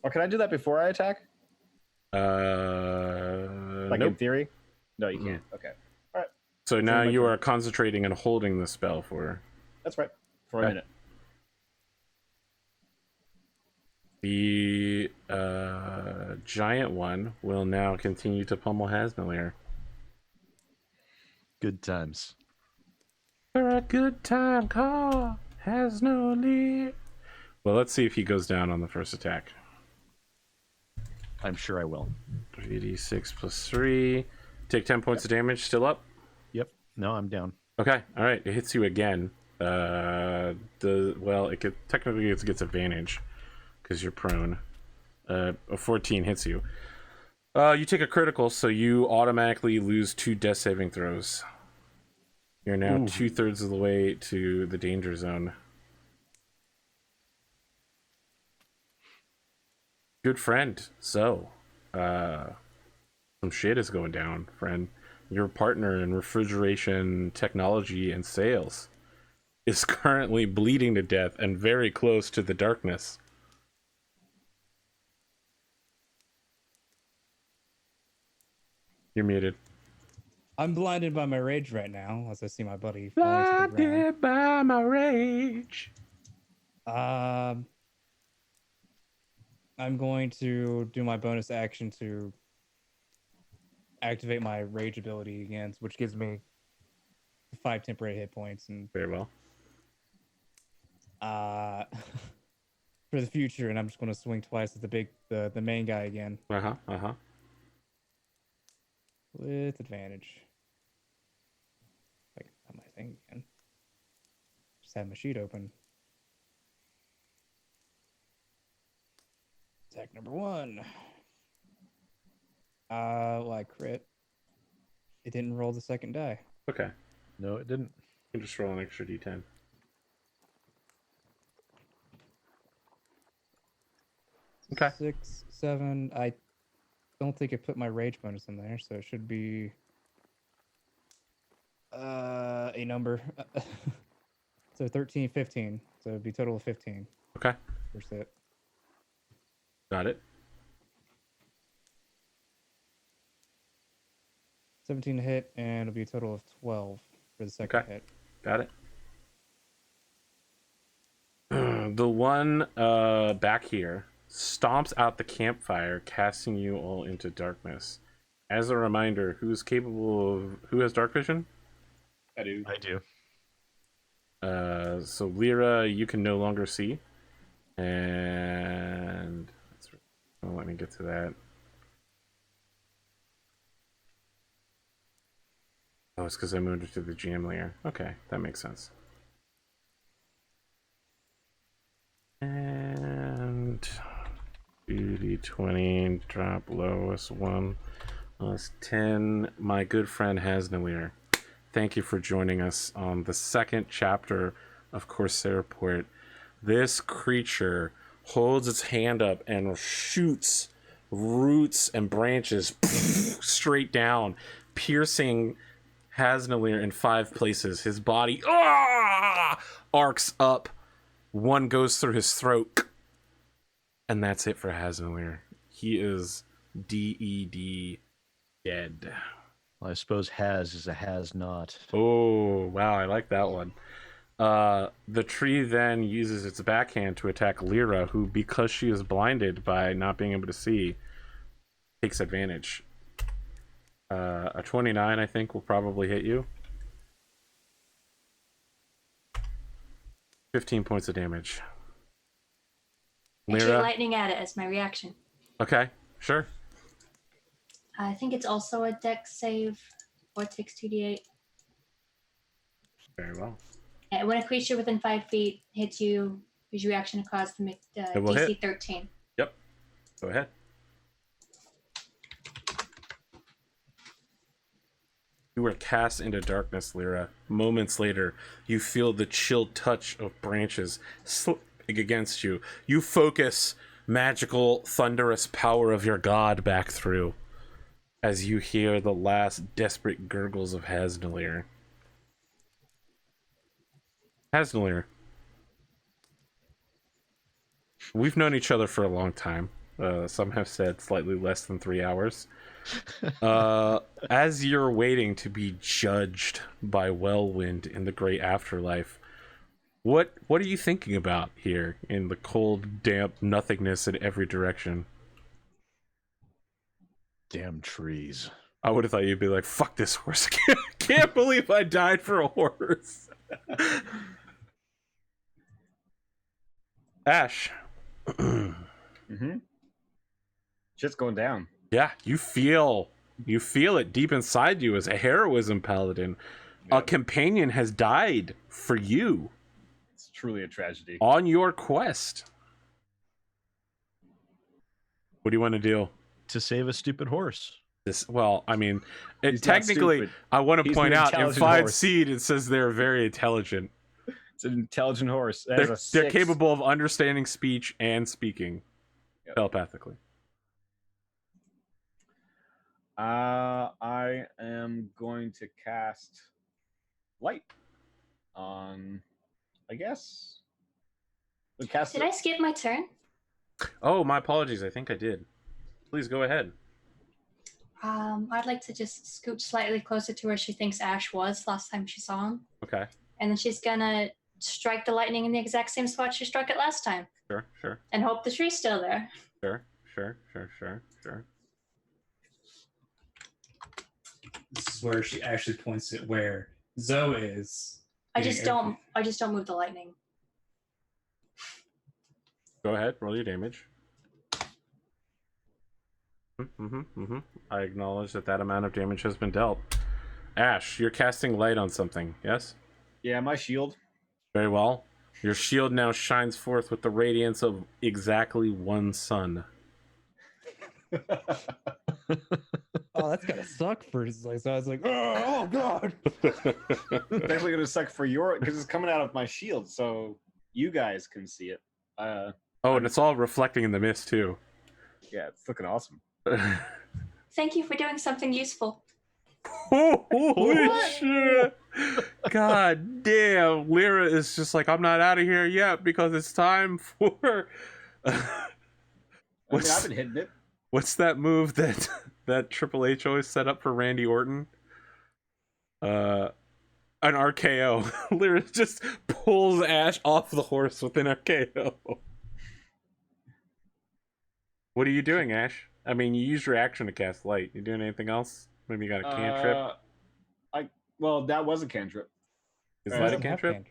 Or can I do that before I attack? Like Nope. in theory? No, you can't. Okay. All right. So now my you turn. are concentrating and holding the spell for That's right. For a Okay. minute. the giant one. Will now continue to pummel Hasnalier. Good times. For a good time call, Hasnalier. Well, let's see if he goes down on the first attack. I'm sure I will. 3d6 plus 3. Take 10 points of damage. Still up? Yep. No, I'm down. Okay. All right. It hits you again. It technically gets advantage because you're prone. A 14 hits you. You take a critical, so you automatically lose 2 death saving throws. You're now 2/3 of the way to the danger zone. Good friend. So, some shit is going down, friend. Your partner in refrigeration technology and sales is currently bleeding to death and very close to the darkness. You're muted. I'm blinded by my rage right now as I see my buddy falling to the ground. Blinded by my rage. I'm going to do my bonus action to activate my rage ability again, which gives me 5 temporary hit points. And Very well. for the future, and I'm just going to swing twice at the main guy again. With advantage. Like, not my thing again. Just have my sheet open. Attack number 1. Well, I crit. It didn't roll the second die. Okay. No, it didn't. You can just roll an extra d10. Okay. 6, 7. I don't think I put my rage bonus in there, so it should be a number. So 13, 15. So it'd be a total of 15. Okay. First hit. Got it. 17 to hit, and it'll be a total of 12 for the second Okay. hit. Got it. The one back here stomps out the campfire, casting you all into darkness. As a reminder, who has dark vision? I do. I do. So Lyra, you can no longer see, and let me get to that. Oh, it's because I moved it to the GM layer. Okay, that makes sense. And 2d20, drop lowest 1 plus 10. My good friend Hasnalir, thank you for joining us on the second chapter of Corsairport. This creature holds its hand up and shoots roots and branches straight down, piercing Hasnalir in 5 places. His body arcs up. One goes through his throat. And that's it for Hasnalir. He is DED dead. Well, I suppose has is a has not. Oh, wow. I like that one. The tree then uses its backhand to attack Lyra, who, because she is blinded by not being able to see, takes advantage. A 29, I think, will probably hit you. 15 points of damage. And shoot Lyra? lightning at it as my reaction. Okay, sure. I think it's also a dex save, or it takes 2d8. Very well. And when a creature within 5 feet hits you, use your reaction to cause the It will DC hit. 13. Yep. Go ahead. You are cast into darkness, Lyra. Moments later, you feel the chilled touch of branches slipping against you. You focus magical, thunderous power of your god back through as you hear the last desperate gurgles of Hasnalir. Hasnalir, we've known each other for a long time. Some have said slightly less than 3 hours. As you're waiting to be judged by Wellwind in the great afterlife, what are you thinking about here in the cold, damp nothingness in every direction? Damn trees. I would have thought you'd be like, fuck this horse. Can't believe I died for a horse. Ash. Mm-hmm. Shit's going down. Yeah, you feel it deep inside you as a heroism paladin. Yeah. A companion has died for you It's truly a tragedy. on your quest. What do you want to do? To save a stupid horse. Well, I mean, He's not technically, stupid. I want to He's point an out in intelligent 5 horse. seed it says they're very intelligent. It's an intelligent horse. That is a They're 6. capable of understanding speech and speaking telepathically. I am going to cast light on I guess. We cast Did it. I skip my turn? Oh, my apologies. I think I did. Please go ahead. I'd like to just scoot slightly closer to where she thinks Ash was last time she saw him. Okay. And then she's gonna strike the lightning in the exact same spot she struck it last time. Sure. And hope the tree's still there. Sure. This is where she actually points it where Zoe is. I just don't move the lightning. Go ahead. Roll your damage. I acknowledge that amount of damage has been dealt. Ash, you're casting light on something, yes? Yeah, my shield. Very well. Your shield now shines forth with the radiance of exactly one sun. Oh, that's gotta suck for like. So I was like, oh god. It's actually gonna suck for your because it's coming out of my shield, so you guys can see it. Oh, and it's all reflecting in the mist too. Yeah, it's looking awesome. Thank you for doing something useful. Holy shit! God damn, Lyra is just like, I'm not out of here yet because it's time for. I've been hitting it. What's that move that Triple H always set up for Randy Orton? An RKO. Lyra just pulls Ash off the horse with an RKO. What are you doing, Ash? I mean, you used your action to cast light. You doing anything else? Maybe you got a cantrip? Well, that was a cantrip. Is light a cantrip?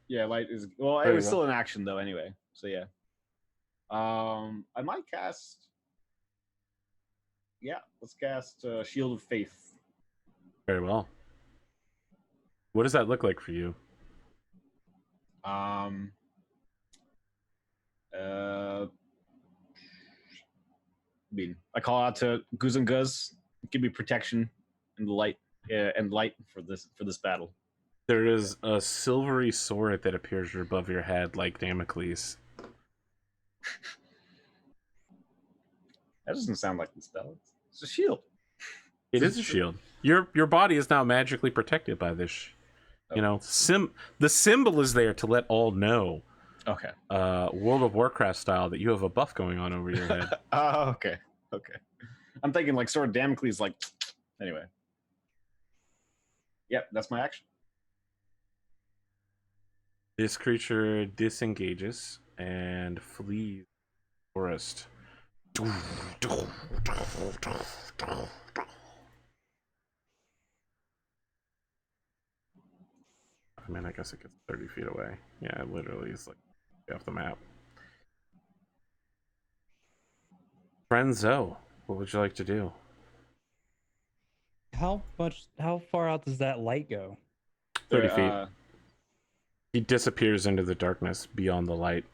Yeah, light is. Well, it was still an action though. Anyway, so yeah. I might cast. Yeah, let's cast Shield of Faith. Very well. What does that look like for you? I call out to Goose and Guz, give me protection and light for this battle. There is a silvery sword that appears above your head like Damocles. That doesn't sound like the spell. It's a shield. It is a shield. Your body is now magically protected by this. You know, the symbol is there to let all know. Okay. World of Warcraft style that you have a buff going on over your head. Okay. I'm thinking like Sword of Damocles, like anyway. Yep, that's my action. This creature disengages and flees the forest. I mean, I guess it gets 30 feet away. Yeah, it literally is like off the map. Friend Zoe, what would you like to do? How far out does that light go? 30 feet. He disappears into the darkness beyond the light.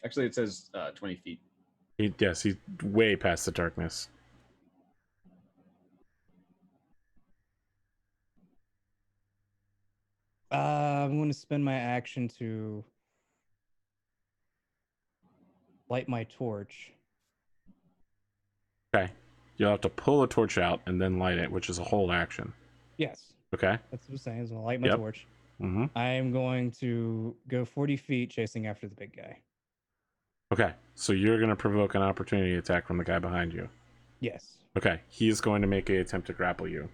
Actually, it says 20 feet. He's way past the darkness. I'm going to spend my action to light my torch. Okay. You'll have to pull a torch out and then light it, which is a whole action. Yes. Okay. That's what I'm saying. So I'll light my torch. Mm-hmm. I am going to go 40 feet chasing after the big guy. Okay. So you're going to provoke an opportunity attack from the guy behind you. Yes. Okay. He's going to make an attempt to grapple you.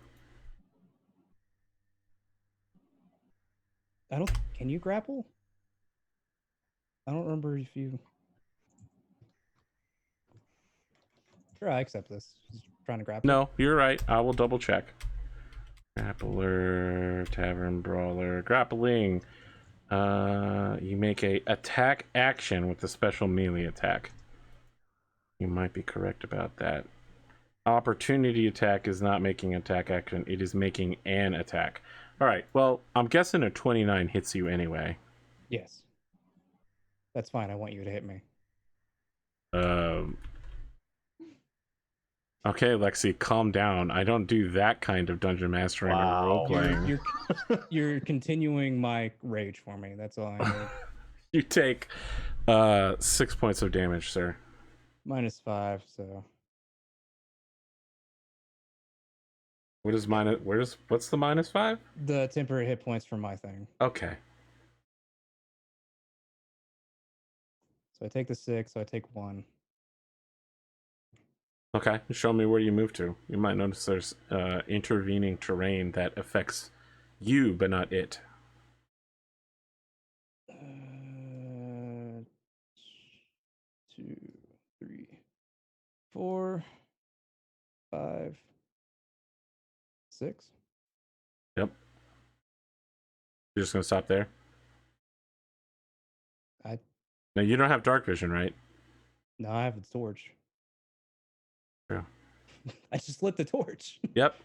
Can you grapple? I don't remember if you. Sure, I accept this. Just trying to grapple. No, you're right. I will double check. Grappler, Tavern Brawler, grappling. You make a attack action with the special melee attack. You might be correct about that. Opportunity attack is not making attack action. It is making an attack. All right. Well, I'm guessing a 29 hits you anyway. Yes. That's fine. I want you to hit me. Okay, Lexi, calm down. I don't do that kind of dungeon mastering or role playing. You're continuing my rage for me. That's all I need. You take 6 points of damage, sir. -5, so. What's the -5? The temporary hit points from my thing. Okay. So I take the 6, so I take 1. Okay, show me where you move to. You might notice there's intervening terrain that affects you, but not it. 2, 3, 4, 5, 6. Yep. You're just gonna stop there? No, you don't have dark vision, right? No, I have the torch. Yeah. I just lit the torch. Yep.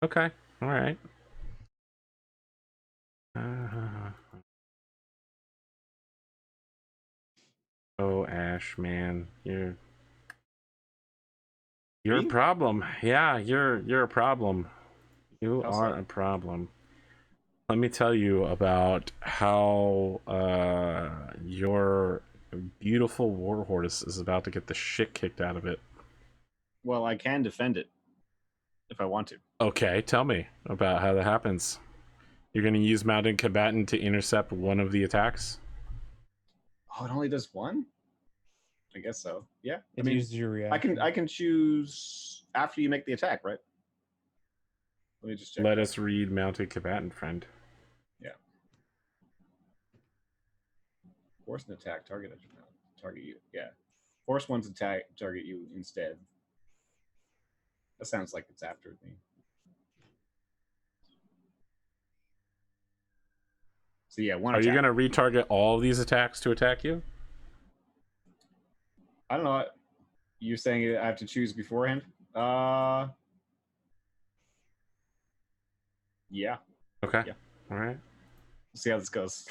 Okay. All right. Oh, Ash, man, you're a Me? problem. Yeah, you're a problem. You How are so? a problem. Let me tell you about how your beautiful warhorse is about to get the shit kicked out of it. Well, I can defend it if I want to. Okay, tell me about how that happens. You're going to use mounted combatant to intercept one of the attacks? Oh, it only does one? I guess so. Yeah. It uses your reaction. I can choose after you make the attack, right? Let me just check. Let us read mounted combatant, friend. Yeah. Force an attack, target you. Yeah. Force one's attack, target you instead. That sounds like it's after me. So yeah, one Are attack. you going to retarget all of these attacks to attack you? I don't know. You're saying I have to choose beforehand? Yeah. Okay. Yeah. All right. We'll see how this goes.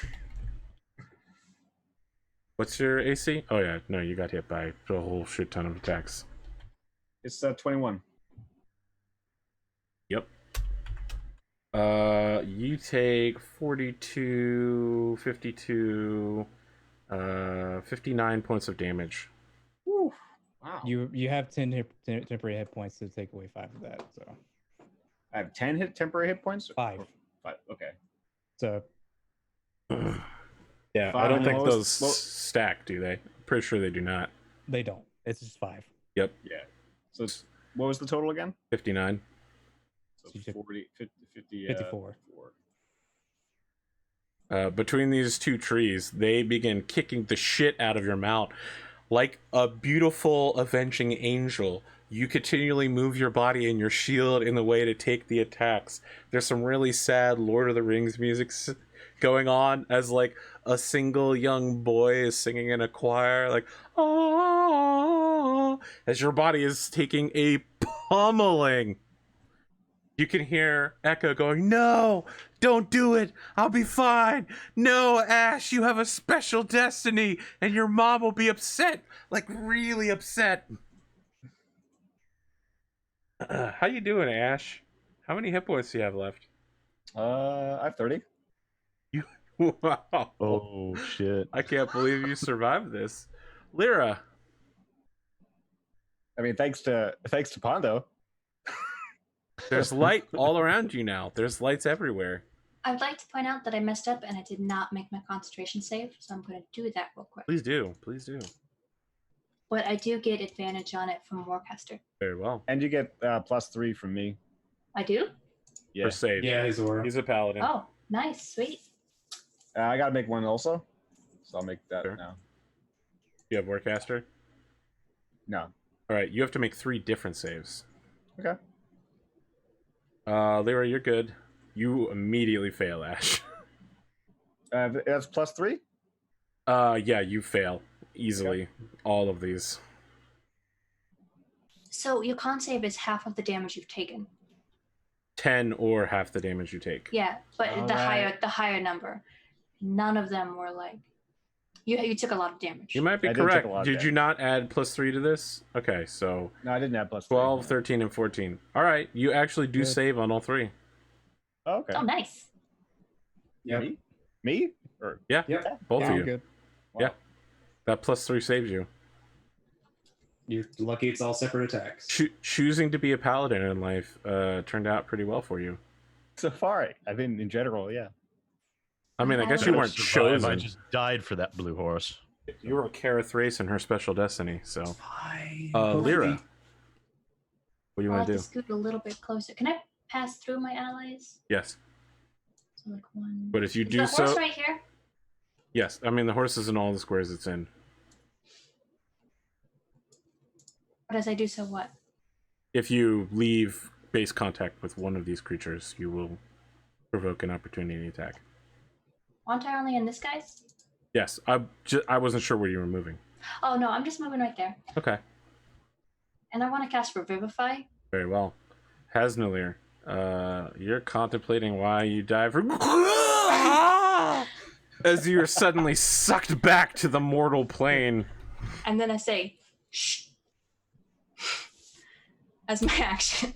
What's your AC? Oh yeah, no, you got hit by a whole shit ton of attacks. It's 21. Yep. You take 42, 52, 59 points of damage. Woo. Wow. You have 10 temporary hit points to take away 5 of that. So I have 10 temporary hit points? 5. 5. Okay. So Yeah, I Five. don't think What was- those what- stack, do they? Pretty sure they do not. they don't. It's just 5. Yep, Yeah. So it's, what was the total again? 59. So You took 40, 50, 54. 4. Between these two trees, they begin kicking the shit out of your mount. Like a beautiful avenging angel, you continually move your body and your shield in the way to take the attacks. There's some really sad Lord of the Rings music going on as like a single young boy is singing in a choir, like, oh, as your body is taking a pummeling. You can hear Echo going, no, don't do it. I'll be fine. No, Ash, you have a special destiny, and your mom will be upset, like really upset. How you doing, Ash? How many hit points do you have left? I have 30. Wow. Oh shit! I can't believe you survived this. Lyra. I mean, thanks to Pondo. There's light all around you now. There's lights everywhere. I'd like to point out that I messed up and I did not make my concentration save, so I'm going to do that real quick. Please do. Please do. But I do get advantage on it from Warcaster. Very well. And you get +3 from me. I do? Yeah. For save. Yeah, he's aura. He's a paladin. Oh, nice, sweet. I got to make one also. So I'll make that Sure. now. You have Warcaster? No. All right, you have to make 3 different saves. Okay. Lyra, you're good. You immediately fail, Ash. That's +3? Yeah, you fail easily. All of these. So your con save is half of the damage you've taken. 10 or half the damage you take. Yeah, but All the right. higher number. None of them were like you took a lot of damage. You might be I did take correct. a lot of Did you damage. not add +3 to this? Okay, so No, I didn't have +3. 12, 13, and 14. All right, you actually do Good. save on all 3. Oh, okay. Oh, nice. Yep. Me? Or Yeah, Yep. both Yeah. of you. Good. wow. Yeah. That +3 saves you. You're lucky it's all separate attacks. Choosing to be a paladin in life turned out pretty well for you. Safari. I mean, in general, yeah. I mean, I guess I you don't weren't Survive, I chosen. just died for that blue horse. You were Carathrace and her special destiny. So, Fine. Lyra, what do you I'll want have to to do? scoot a little bit closer. Can I pass through my allies? Yes, So like one. but if you Is do the horse so, right here? yes. I mean, the horse is in all the squares it's in. But as I do so, what? If you leave base contact with one of these creatures, you will provoke an opportunity attack. Aren't I only in this guy's? Yes, I wasn't sure where you were moving. Oh no, I'm just moving right there. Okay, And I want to cast Revivify. very well. Hasnalir, you're contemplating why you dive for... as you're suddenly sucked back to the mortal plane. And then I say, shh. As my action.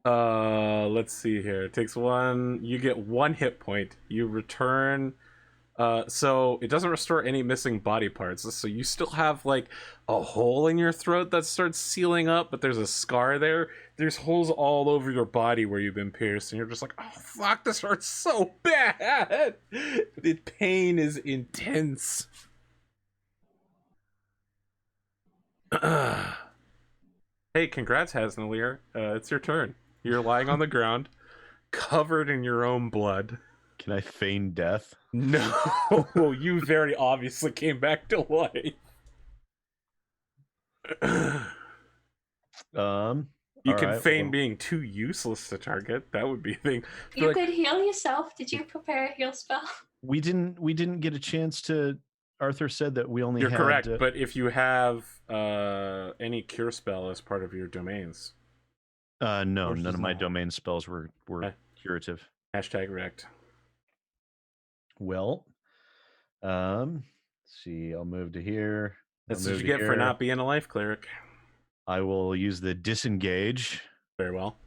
Let's see here. It takes one. You get 1 hit point. You return. So it doesn't restore any missing body parts. So you still have like a hole in your throat that starts sealing up, but there's a scar there. There's holes all over your body where you've been pierced, and you're just like, oh fuck, this hurts so bad. The pain is intense. Hey, congrats, Hasnalir. It's your turn. You're lying on the ground, covered in your own blood. Can I feign death? No, you very obviously came back to life. You all can right, feign well, being too useless to target. That would be a thing. You Like, could heal yourself. Did you prepare a heal spell? we didn't get a chance to. Arthur said that we only you're had. correct, but if you have any cure spell as part of your domains, No, Horse none is of my not. domain spells were Okay. curative. hashtag wrecked. Well, let's see. I'll move to here. I'll That's what move you to get for here. not being a life cleric. I will use the disengage, Very well.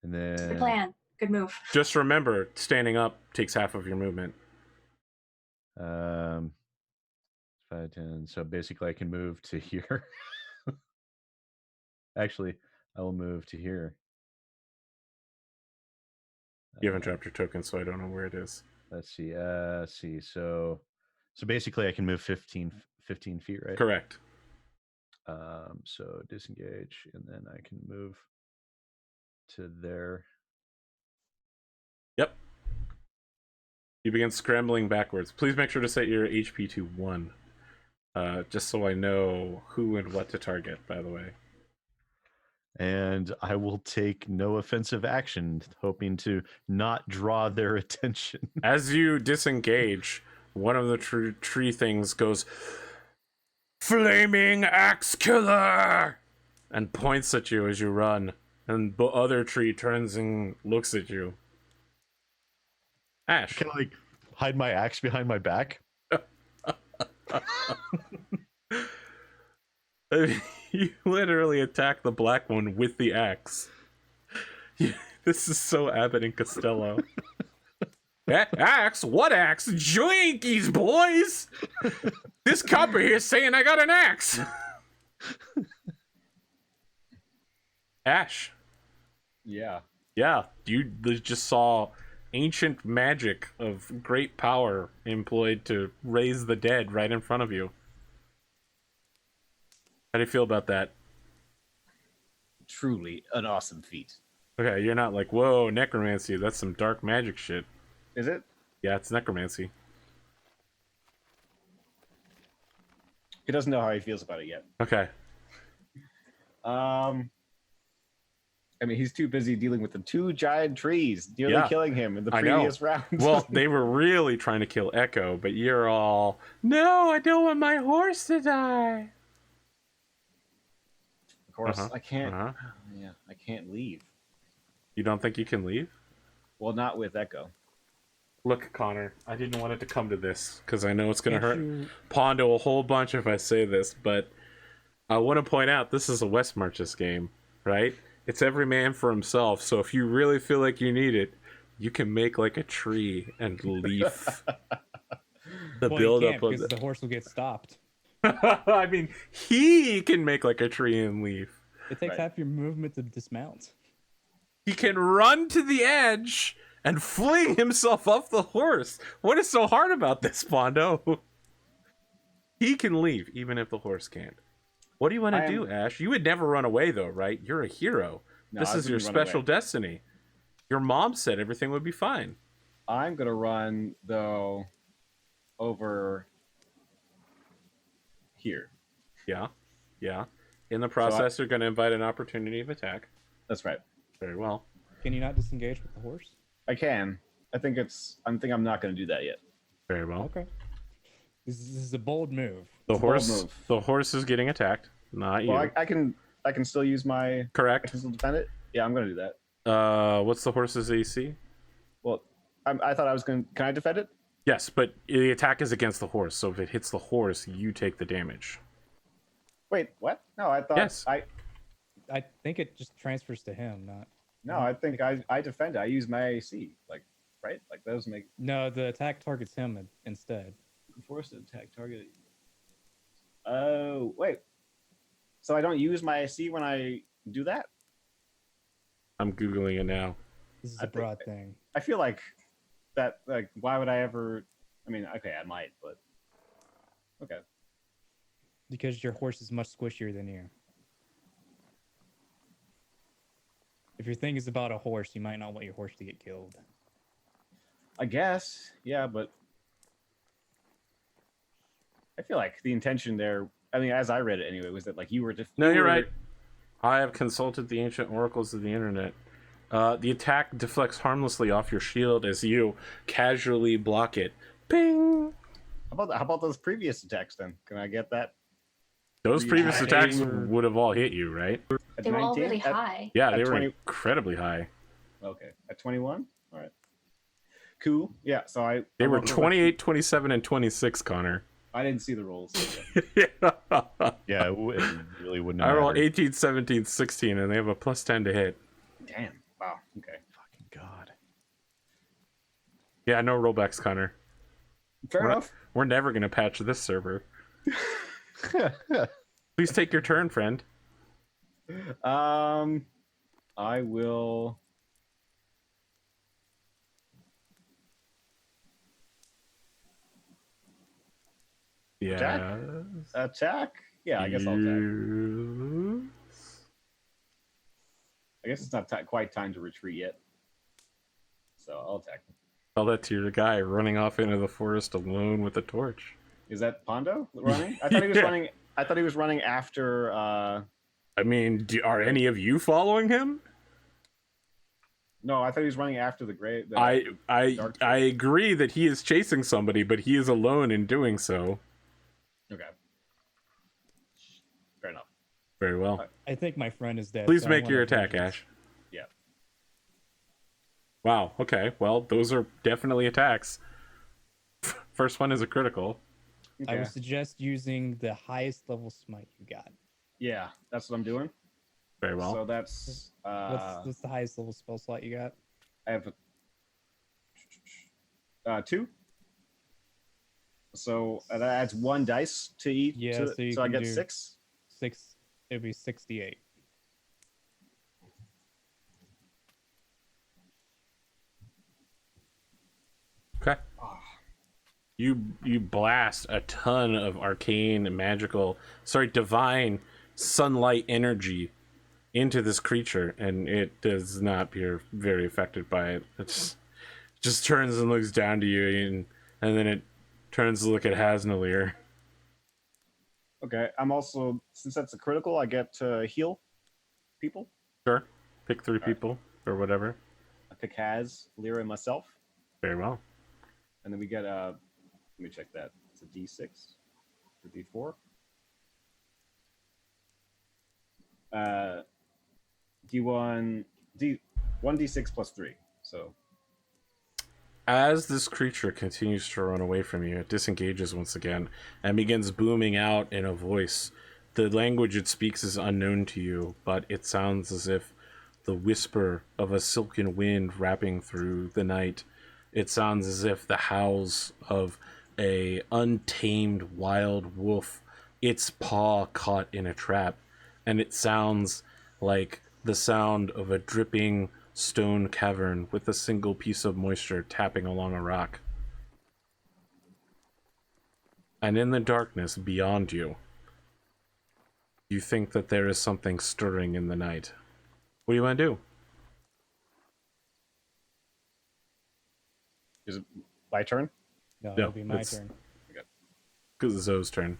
and Good then plan. Good move. Just remember, standing up takes half of your movement. 5, 10. So basically, I can move to here. Actually, I will move to here. You haven't dropped your token, so I don't know where it is. Let's see. Let's see. So basically, I can move 15 feet, right? Correct. So disengage, and then I can move to there. Yep. You begin scrambling backwards. Please make sure to set your HP to 1. Just so I know who and what to target, by the way. And I will take no offensive action, hoping to not draw their attention. As you disengage, one of the tree things goes, "Flaming Axe Killer!" and points at you as you run. And the other tree turns and looks at you. Ash. Can I like hide my axe behind my back? You literally attack the black one with the axe. This is so Abbott and Costello. Axe? What axe? Joinkies, boys! This copper here's saying I got an axe! Ash. Yeah. Yeah, you just saw ancient magic of great power employed to raise the dead right in front of you. How do you feel about that? Truly an awesome feat. Okay, you're not like, whoa, necromancy, that's some dark magic shit. Is it? Yeah, it's necromancy. He doesn't know how he feels about it yet. Okay. I mean, he's too busy dealing with the 2 giant trees nearly Yeah, killing him in the I know. previous round. Well, they were really trying to kill Echo, but you're all, no, I don't want my horse to die. of course, Uh-huh, I can't. uh-huh. Yeah, I can't leave. You don't think you can leave? Well, not with Echo. Look, Connor, I didn't want it to come to this, because I know it's going to Can't hurt you- Pondo a whole bunch if I say this, but I want to point out this is a West Marches game, right? It's every man for himself, so if you really feel like you need it, you can make like a tree and leaf. The Well, build you up can't of because the... the horse will get stopped. I mean, he can make like a tree and leaf. It takes Right. half your movement to dismount. He can run to the edge and fling himself off the horse. What is so hard about this, Pondo? He can leave, even if the horse can't. What do you want to do, Ash? You would never run away, though, right? You're a hero. No, this I is your wouldn't run special away. destiny. Your mom said everything would be fine. I'm gonna run though over here. Yeah, yeah. In the process, you're going to invite an opportunity of attack. That's right. Very well. Can you not disengage with the horse? I can. I think I'm not gonna do that yet. Very well. Okay. This is a bold move. The It's a bold horse. move. The horse is getting attacked, not you. Well, I can still use my. I Correct. can still defend it. Yeah, I'm gonna do that. What's the horse's AC? Well, I thought I was gonna. Can I defend it? Yes, but the attack is against the horse. So if it hits the horse, you take the damage. Wait, what? No, I thought Yes. I think it just transfers to him, not. No, I think I defend it. I use my AC, like, right? Like those make No, the attack targets him instead. force to attack target. Oh wait, so I don't use my AC when I do that? I'm googling it now. This is I a think- broad thing. I feel like that. Like, why would I ever? I mean, okay, I might, but okay. Because your horse is much squishier than you. If your thing is about a horse, you might not want your horse to get killed. I guess, yeah, but I feel like the intention there. I mean, as I read it anyway, was that like you were just. No, you're right. I have consulted the ancient oracles of the internet. The attack deflects harmlessly off your shield as you casually block it. Ping! How about those previous attacks then? Can I get that? Those previous Yeah. attacks would have all hit you, right? At They were all 19? really At- high. Yeah, At they were 20 incredibly high. Okay, at 21. All right. Cool. Yeah. So They I'm were over- 28, 27, and 26, Connor. I didn't see the rolls. Yeah. Yeah, it really wouldn't I have rolled mattered. 18, 17, 16, and they have a plus 10 to hit. Damn. Wow. Okay. Fucking God. Yeah, no rollbacks, Connor. Fair We're not- enough. We're never going to patch this server. Please take your turn, friend. I will. Yeah. Attack? Yeah, I guess I'll attack. Yes. I guess it's not quite time to retreat yet. So I'll attack. Tell that to your guy running off into the forest alone with a torch. Is that Pondo running? I thought he was Yeah. running. I thought he was running after. I mean, are any of you following him? No, I thought he was running after the gray. I Dark agree that he is chasing somebody, but he is alone in doing so. Okay. Fair enough. Very well. I think my friend is dead. Please so I make want your a attack, vengeance. Ash. Yeah. Wow. Okay. Well, those are definitely attacks. First one is a critical. I Okay. would suggest using the highest level smite you got. Yeah, that's what I'm doing. Very well. So that's. What's the highest level spell slot you got? I have 2. So that adds 1 dice to each. Yeah, so you I can get do- 6. It'd be 68. Okay. You blast a ton of arcane, magical, divine sunlight energy into this creature, and it does not appear very affected by it. It just turns and looks down to you, and then it turns to look at Hasnalier. Okay, I'm also, since that's a critical, I get to heal people. Sure. Pick 3 people or whatever. I pick Has, Lyra, and myself, Very well. and then we get let me check that. It's a D6 or D4. D1 1d6 plus 3. So As this creature continues to run away from you, it disengages once again and begins booming out in a voice. The language it speaks is unknown to you, but it sounds as if the whisper of a silken wind wrapping through the night. It sounds as if the howls of a untamed wild wolf, its paw caught in a trap, and it sounds like the sound of a dripping stone cavern with a single piece of moisture tapping along a rock. And in the darkness beyond you, you think that there is something stirring in the night. What do you want to do? Is it my turn? No, No, it'll be my it's- turn. Because it's Zoe's turn.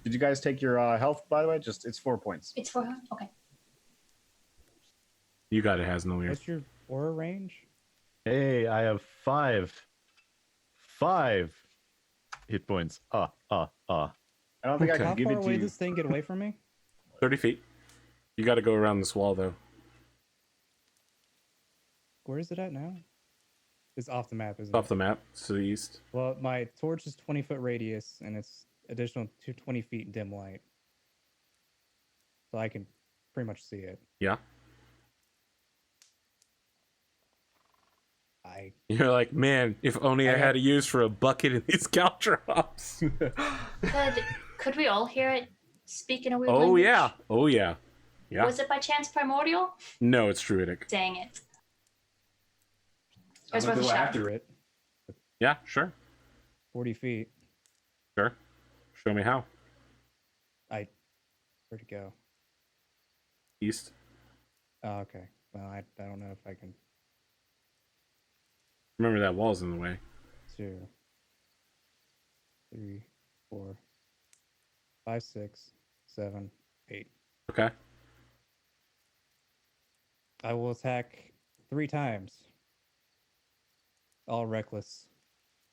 Did you guys take your health, by the way? Just it's 4 points. It's for her? Okay. You got it, Hasn't. What's your aura range? Hey, I have five hit points. I don't think Okay. I How can give far it to away you. this thing get away from me? 30 feet. You got to go around this wall, though. Where is it at now? It's off the map, isn't Off it? the map, to the east. Well, my torch is 20-foot radius, and it's additional 20 feet in dim light. So I can pretty much see it. Yeah. You're like, man, if only I had a use for a bucket in these caltrops. Could we all hear it speak in a weird Oh, language? yeah. Oh, yeah. Yeah. Was it by chance primordial? No, it's druidic. Dang it. I'm It's gonna worth a go shot. after it. Yeah, sure. 40 feet. Sure. Show me how. Where'd it go? East. Oh, okay. Well, I don't know if I can. Remember that wall's in the way. 2, 3, 4, 5, 6, 7, 8. Okay. I will attack 3 times. All reckless.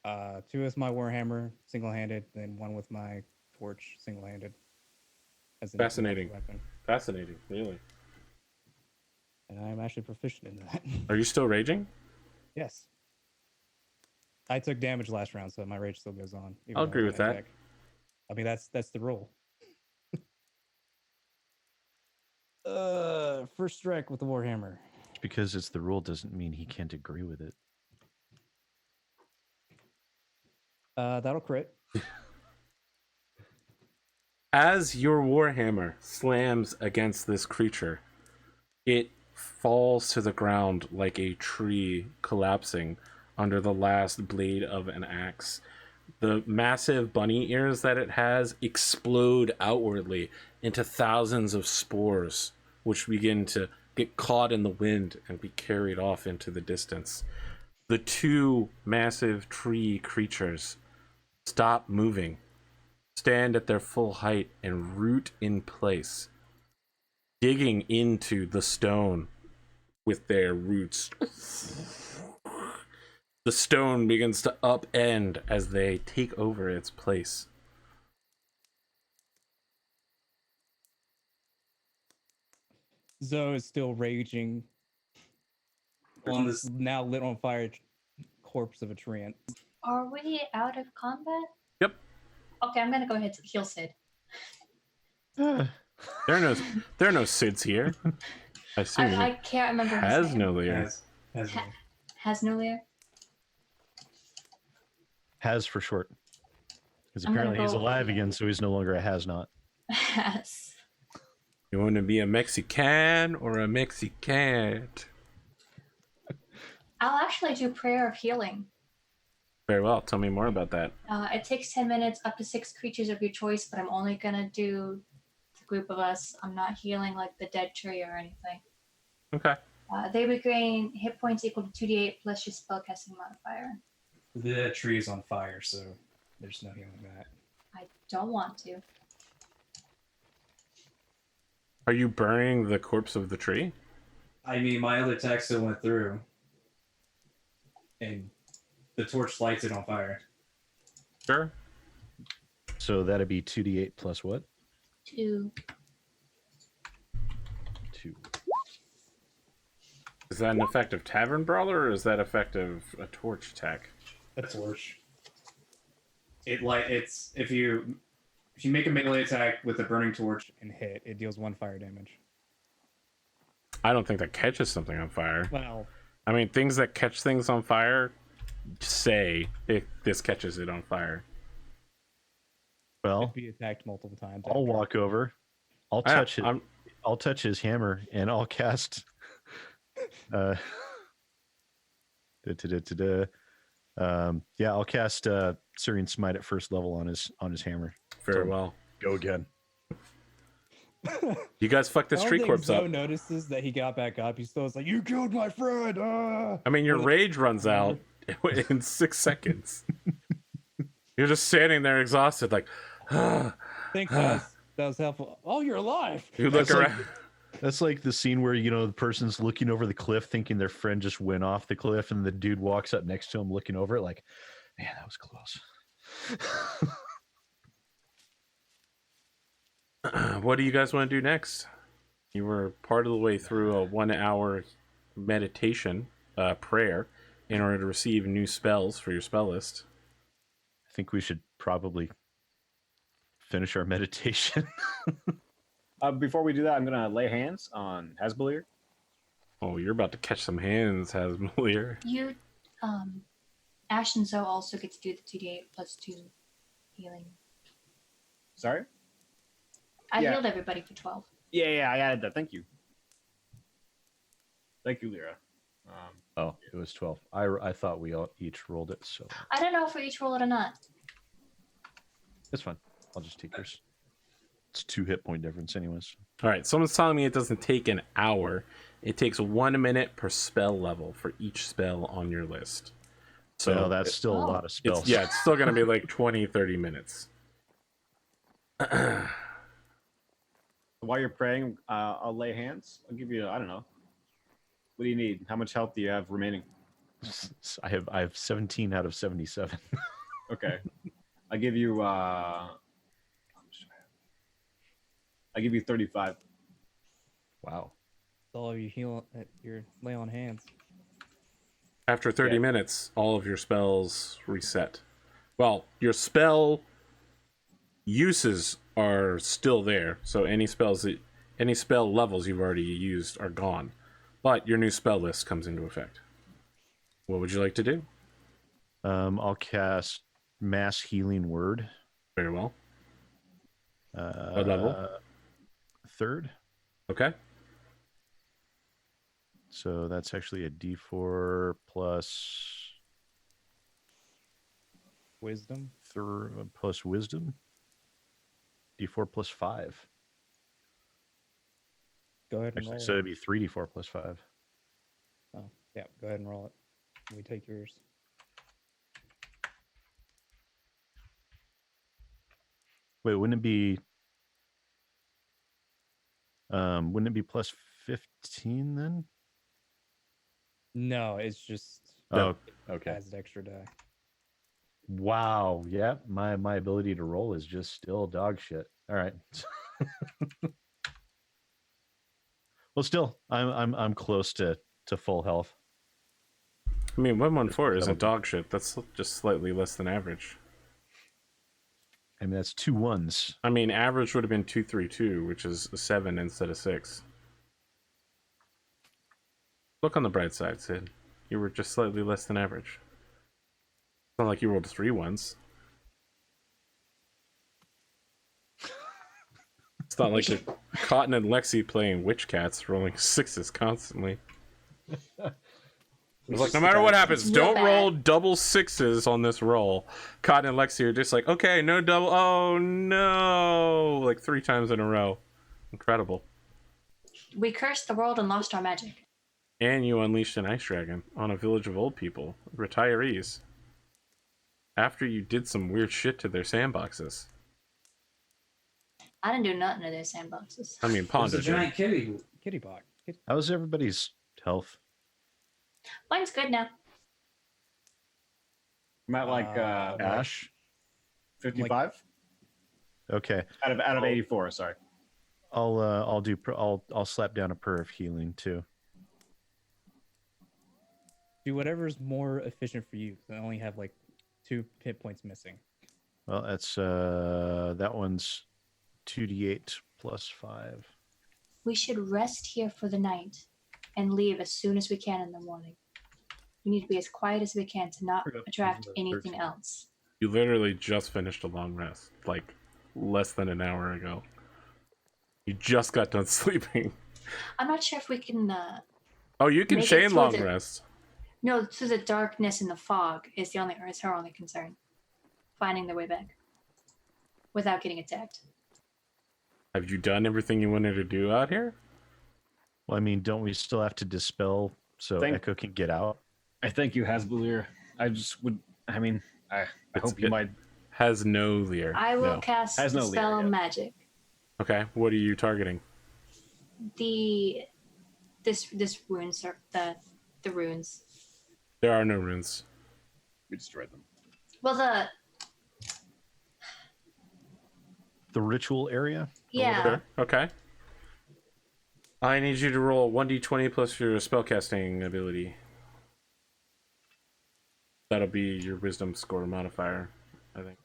2 with my warhammer, single-handed, then 1 with my torch, single-handed. As an Fascinating. weapon. Fascinating, really. And I'm actually proficient in that. Are you still raging? Yes. I took damage last round, so my rage still goes on. even I'll though agree I with can't that. attack. I mean, that's the rule. First strike with the warhammer. Just because it's the rule doesn't mean he can't agree with it. That'll crit. As your warhammer slams against this creature, it falls to the ground like a tree collapsing under the last blade of an axe. The massive bunny ears that it has explode outwardly into thousands of spores, which begin to get caught in the wind and be carried off into the distance. The 2 massive tree creatures stop moving, stand at their full height, and root in place, digging into the stone with their roots. The stone begins to upend as they take over its place. Zoe is still raging. On this, Now lit on fire corpse of a treant. Are we out of combat? Yep. Okay, I'm gonna go ahead to heal Sid. There are no Sids here. I assume I can't remember his has name. no layer. has Has no layer? Has for short. Because I'm gonna apparently he's go- alive again, so he's no longer a has not. Has. You want to be a Mexican or a Mexican? I'll actually do prayer of healing. Very well. Tell me more about that. It takes 10 minutes, up to 6 creatures of your choice, but I'm only gonna do the group of us. I'm not healing like the dead tree or anything. Okay. They regain hit points equal to 2d8 plus your spellcasting modifier. the tree is on fire, so there's no healing that. I don't want to. Are you burning the corpse of the tree? I mean, my other attack still went through, and the torch lights it on fire. Sure. So that'd be 2d8 plus what? 2. 2. Is that an effective tavern brawler, or is that effective a torch attack? A torch. It's if you make a melee attack with a burning torch. And hit, it deals 1 fire damage. I don't think that catches something on fire. Well, I mean, things that catch things on fire say if this catches it on fire. Well, if be attacked multiple times. I'll after. walk over. I'll Yeah, touch it. I'm- I'll touch his hammer and I'll cast Yeah, I'll cast Syrian Smite at first level on his hammer. Very So, well. Go again. You guys fucked this I don't tree think corpse Zoe up. notices that he got back up. He's still like, "You killed my friend." Ah! I mean, your rage runs out in 6 seconds. You're just standing there exhausted, like, Thanks, guys. That was helpful. Oh, you're alive. you look That's like- around. That's like the scene where, the person's looking over the cliff thinking their friend just went off the cliff, and the dude walks up next to him looking over it like, man, that was close. What do you guys want to do next? You were part of the way through a 1 hour meditation prayer in order to receive new spells for your spell list. I think we should probably finish our meditation. Before we do that, I'm gonna lay hands on Hasbelir. Oh, you're about to catch some hands, Hasbelir. You, Ash and Zoe also get to do the 2d8 plus 2 healing. Sorry. I Yeah. healed everybody for 12. Yeah, I added that. Thank you. Thank you, Lyra. Oh, it was 12. I thought we all each rolled it, so I don't know if we each roll it or not. it's fine. I'll just take yours. It's 2 hit point difference anyways. All right, someone's telling me it doesn't take an hour. It takes 1 minute per spell level for each spell on your list. So So that's still a lot of spells. it's still going to be like 20, 30 minutes. While you're praying, I'll lay hands. I'll give you. I don't know. What do you need? How much health do you have remaining? I have 17 out of 77. Okay. I give you. How much do I have? I give you 35. Wow. All of you heal. Your lay on hands. After 30 Yeah. minutes, all of your spells reset. Well, your spell uses are still there, so any spell levels you've already used are gone, but your new spell list comes into effect. What would you like to do? I'll cast Mass Healing Word. Very well. What level? 3rd. Okay. So that's actually a D4 plus Wisdom. plus Wisdom. D4 plus 5. Go ahead and Actually, roll so it. it'd be 3D4 plus 5. Oh, yeah. Go ahead and roll it. We take yours. Wait, wouldn't it be plus 15 then? No, it's just Oh, okay. adds an extra die. Wow. Yeah, my ability to roll is just still dog shit. All right. Well, still, I'm close to full health. I mean, 114 isn't dog shit. That's just slightly less than average. I mean, that's 2 1s. I mean, average would have been 232, which is a 7 instead of 6. Look on the bright side, Sid. You were just slightly less than average. It's not like you rolled 3 1s. It's not like you're Cotton and Lexi playing witch cats, rolling 6s constantly. It's like, no matter what happens, It's real don't bad. roll double 6s on this roll. Cotton and Lexi are just like, okay, no double. Oh no! Like 3 times in a row. Incredible. We cursed the world and lost our magic. And you unleashed an ice dragon on a village of old people, retirees. After you did some weird shit to their sandboxes. I didn't do nothing to their sandboxes. I mean, There's Ponda a did. giant kitty. Kitty bot. How's everybody's health? Mine's good now. I'm at like Ash? 55 Okay. out of 84. Sorry. I'll slap down a prayer of healing too. Do whatever's more efficient for you. I only have like 2 hit points missing. Well, that's that one's 2d8 plus 5. We should rest here for the night and leave as soon as we can in the morning. We need to be as quiet as we can to not attract anything else. You literally just finished a long rest, like less than an hour ago. You just got done sleeping. I'm not sure if we can. Oh, you can Make it chain through long the- rest. No, so the darkness and the fog is her only concern. Finding their way back without getting attacked. Have you done everything you wanted to do out here? Well, I mean, don't we still have to dispel so Echo can get out? I thank you, Hasbulir. I just would. I mean, I hope you might. Has no leer. I will cast Has no leer, Dispel yeah. Magic. Okay, what are you targeting? This runes are the runes. There are no runes. We destroyed them. Well, The ritual area? yeah. Sure. Okay. I need you to roll 1d20 plus your spellcasting ability. That'll be your wisdom score modifier, I think.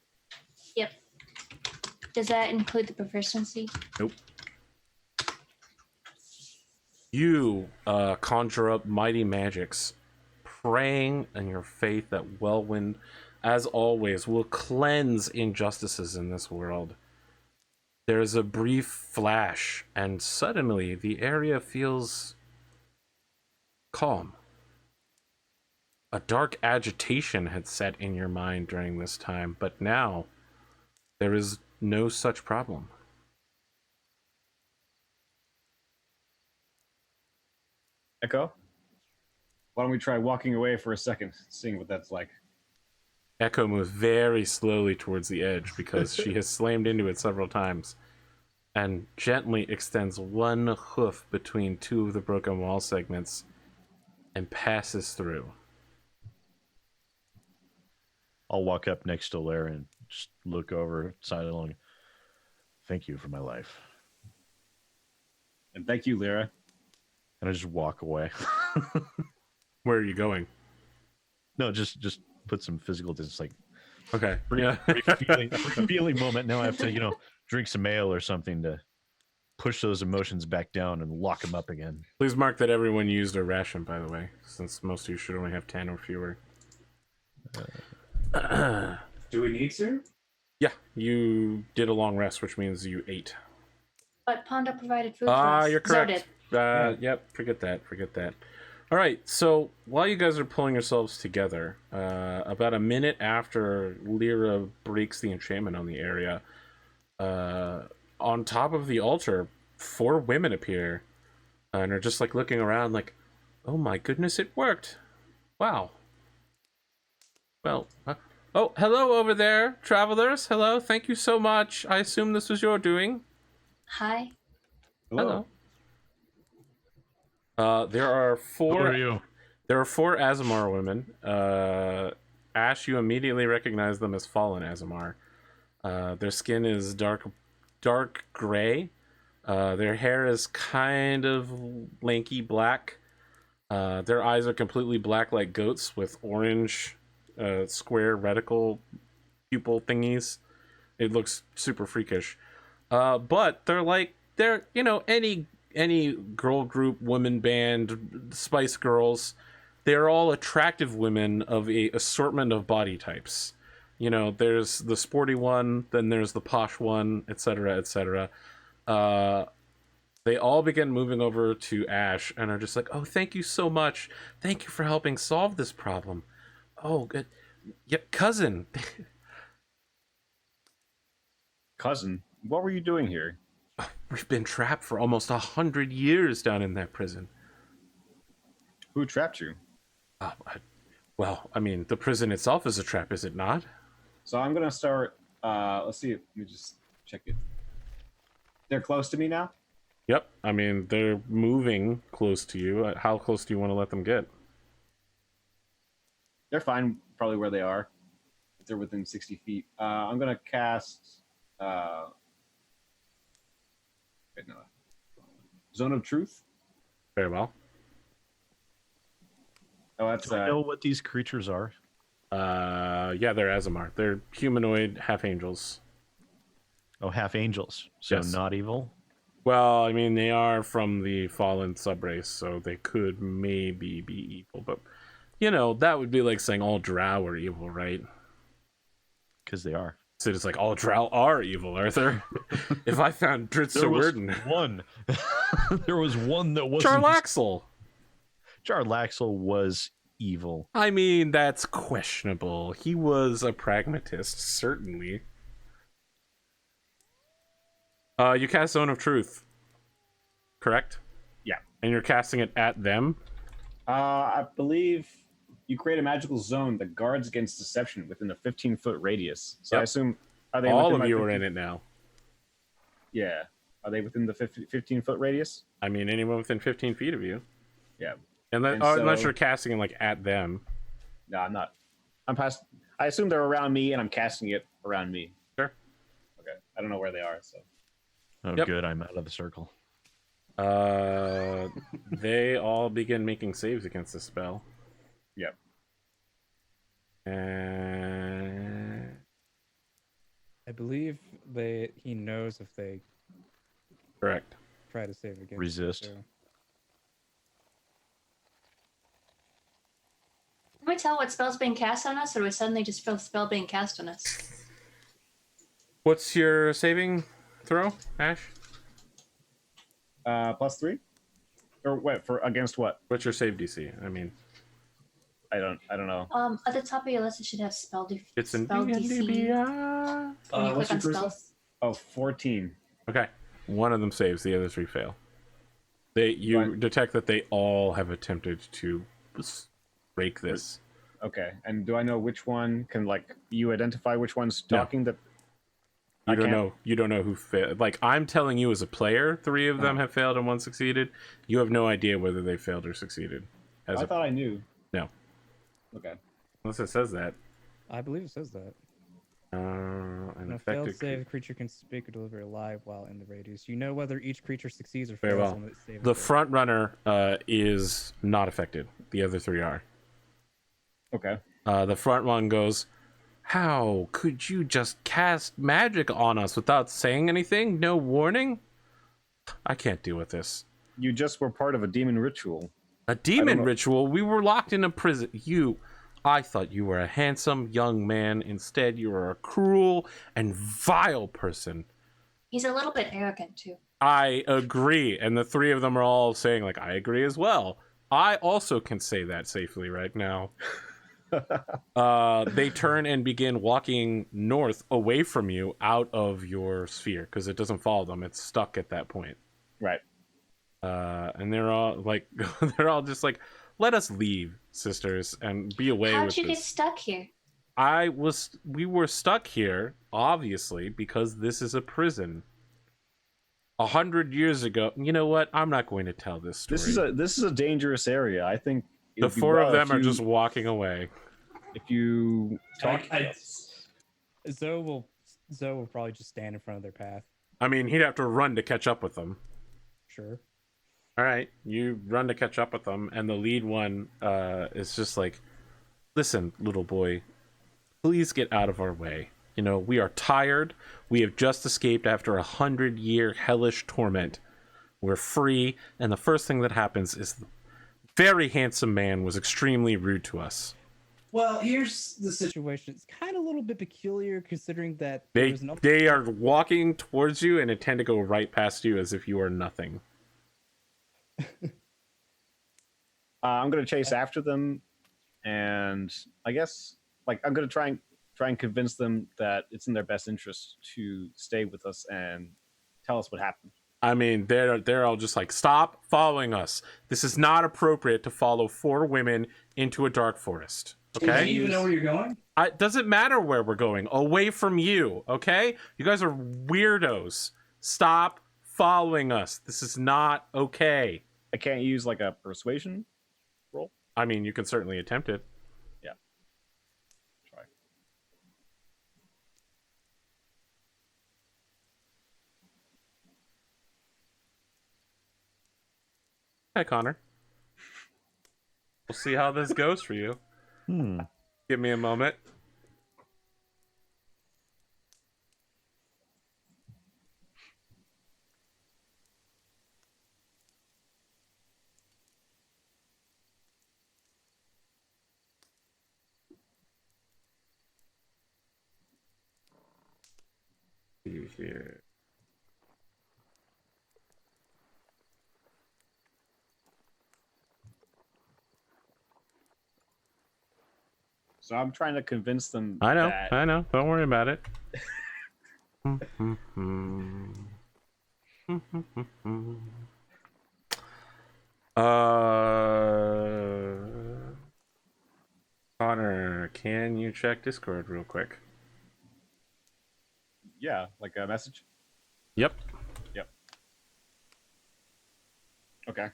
Yep. Does that include the proficiency? Nope. You conjure up mighty magics, praying in your faith that Wellwind, as always, will cleanse injustices in this world. There's a brief flash, and suddenly the area feels calm. A dark agitation had set in your mind during this time, but now there is no such problem. Echo, why don't we try walking away for a second, seeing what that's like? Echo moves very slowly towards the edge because she has slammed into it several times and gently extends one hoof between two of the broken wall segments and passes through. I'll walk up next to Lara and just look over sidelong. Thank you for my life. And thank you, Lyra. And I just walk away. Where are you going? No, just put some physical distance, like Okay. Yeah. feeling moment. Now I have to, drink some ale or something to push those emotions back down and lock them up again. Please mark that everyone used a ration, by the way, since most of you should only have 10 or fewer. Do we need to? Yeah, you did a long rest, which means you ate. But Pondo provided food for us. You're correct. Yep, forget that. All right, so while you guys are pulling yourselves together, about a minute after Lyra breaks the enchantment on the area, on top of the altar, 4 women appear and are just like looking around like, oh my goodness, it worked. Wow. Well, oh, hello over there, travelers. Hello, thank you so much. I assume this was your doing. Hi. Hello. There are 4. Who are you? There are 4 Azamar women. Ash, you immediately recognize them as fallen Azamar. Their skin is dark gray. Their hair is kind of lanky black. Their eyes are completely black like goats with orange square reticle pupil thingies. It looks super freakish. But they're any girl group, women band, Spice Girls, they're all attractive women of a assortment of body types. There's the sporty one, then there's the posh one, etc., etc. They all begin moving over to Ash and are just like, oh, thank you so much. Thank you for helping solve this problem. Oh, good. Yep, cousin. Cousin, what were you doing here? We've been trapped for almost 100 years down in that prison. Who trapped you? Well, I mean, the prison itself is a trap, is it not? So I'm gonna start. Let's see. Let me just check it. They're close to me now. Yep. I mean, they're moving close to you. How close do you want to let them get? They're fine, probably where they are. If they're within 60 feet. I'm gonna cast. Wait, no. Zone of Truth. Very well. Oh, that's. Do I know what these creatures are? Yeah, they're Azamar. They're humanoid half angels. Oh, half angels. So Yes. not evil? Well, I mean, they are from the fallen subrace, so they could maybe be evil, but that would be like saying all drow are evil, right? Because they are. So it's like all drow are evil, Arthur. If I found Dritzer Worden. One. There was one that wasn't. Charlaxle. Jarlaxle was evil. I mean, that's questionable. He was a pragmatist, certainly. You cast Zone of Truth, correct? Yeah. And you're casting it at them? I believe you create a magical zone that guards against deception within a 15-foot radius. So I Yep. assume, are they All within of my you are 15 in it now. Yeah. Are they within the 15-foot radius? I mean, anyone within 15 feet of you. Yeah. Unless, And unless so- you're casting it like at them. No, I'm not. I'm past. I assume they're around me, and I'm casting it around me. Sure. Okay. I don't know where they are, so. Oh, Yep. good. I'm out of the circle. They all begin making saves against the spell. Yep. And I believe he knows if they correct. try to save against it, Resist. so. Can we tell what spell's being cast on us, or do we suddenly just feel the spell being cast on us? What's your saving throw, Ash? +3? Or what? For against what? What's your save DC? I mean, I don't know. At the top of your list, it should have spell it's in spell DC. When you What's click your on charisma? spells. Oh, 14. Okay. One of them saves, the other three fail. You Right. detect that they all have attempted to break this. Okay. And do I know which one can, like, you identify which one's talking? That You I don't can't- know. You don't know who failed. Like, I'm telling you as a player, 3 of them have failed and 1 succeeded. You have no idea whether they failed or succeeded. As I a, thought I knew. no, Okay. unless it says that. I believe it says that. An On a failed affected. save, a creature can speak or deliver alive while in the radius. You know whether each creature succeeds or Very fails well. on its saving The throw. front runner is not affected. The other 3 are. Okay. The front one goes, "How could you just cast magic on us without saying anything? No warning? I can't deal with this. You just were part of a demon ritual. A demon know. ritual? We were locked in a prison. I thought you were a handsome young man. Instead, you are a cruel and vile person." He's a little bit arrogant too. I agree. And the 3 of them are all saying, like, I agree as well. I also can say that safely right now. They turn and begin walking north away from you out of your sphere because it doesn't follow them. It's stuck at that point. Right. And they're all like, they're all just like, let us leave, sisters, and be away How'd with you get this. stuck here? We were stuck here, obviously, because this is a prison. 100 years ago. You know what? I'm not going to tell this story. This is a dangerous area. I think it The would be 4 well of them if are you- just walking away. If you talk, Zoe will probably just stand in front of their path. I mean, he'd have to run to catch up with them. Sure. All right, you run to catch up with them, and the lead one is just like, "Listen, little boy, please get out of our way. You know, we are tired. We have just escaped after 100-year hellish torment. We're free, and the first thing that happens is the very handsome man was extremely rude to us. Well, here's the situation. Situation. It's kind of a little bit peculiar considering that They there's no. they are walking towards you and intend to go right past you as if you are nothing." I'm gonna chase after them, and I guess like I'm gonna try and convince them that it's in their best interest to stay with us and tell us what happened. I mean, they're all just like, "Stop following us. This is not appropriate to follow 4 women into a dark forest." Do you Okay? even know where you're going? It doesn't matter where we're going. Away from you, okay? You guys are weirdos. Stop following us. This is not okay. I can't use like a persuasion roll. I mean, you can certainly attempt it. Try. Hi, Connor. We'll see how this goes for you. Give me a moment. See here. So I'm trying to convince them. I know. That... I know. Don't worry about it. Connor, can you check Discord real quick? Yeah, like a message. Yep. Yep. Okay.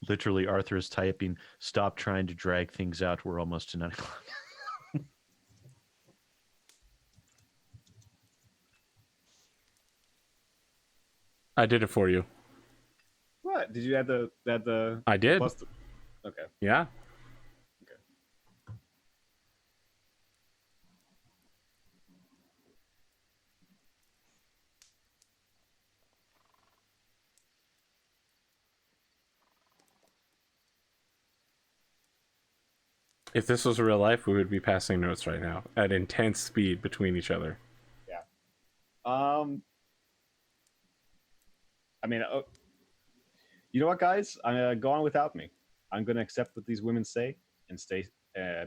Literally, Arthur is typing, "Stop trying to drag things out. We're almost to 9 o'clock." I did it for you. What? Did you add the I did. plus the... Okay. Yeah. If this was real life, we would be passing notes right now at intense speed between each other. Yeah. I mean, you know what, guys? Go on without me. I'm going to accept what these women say and stay.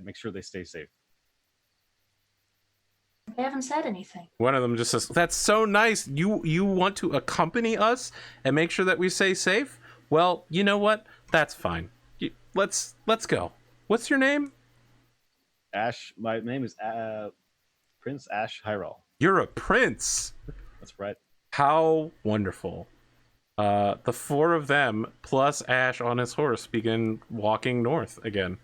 Make sure they stay safe. They haven't said anything. One of them just says, "That's so nice. You want to accompany us and make sure that we stay safe? Well, you know what? That's fine. Let's go. What's your name?" Ash. My name is Prince Ash Hyrule. You're a prince. That's right. How wonderful. The four of them plus Ash on his horse begin walking north again.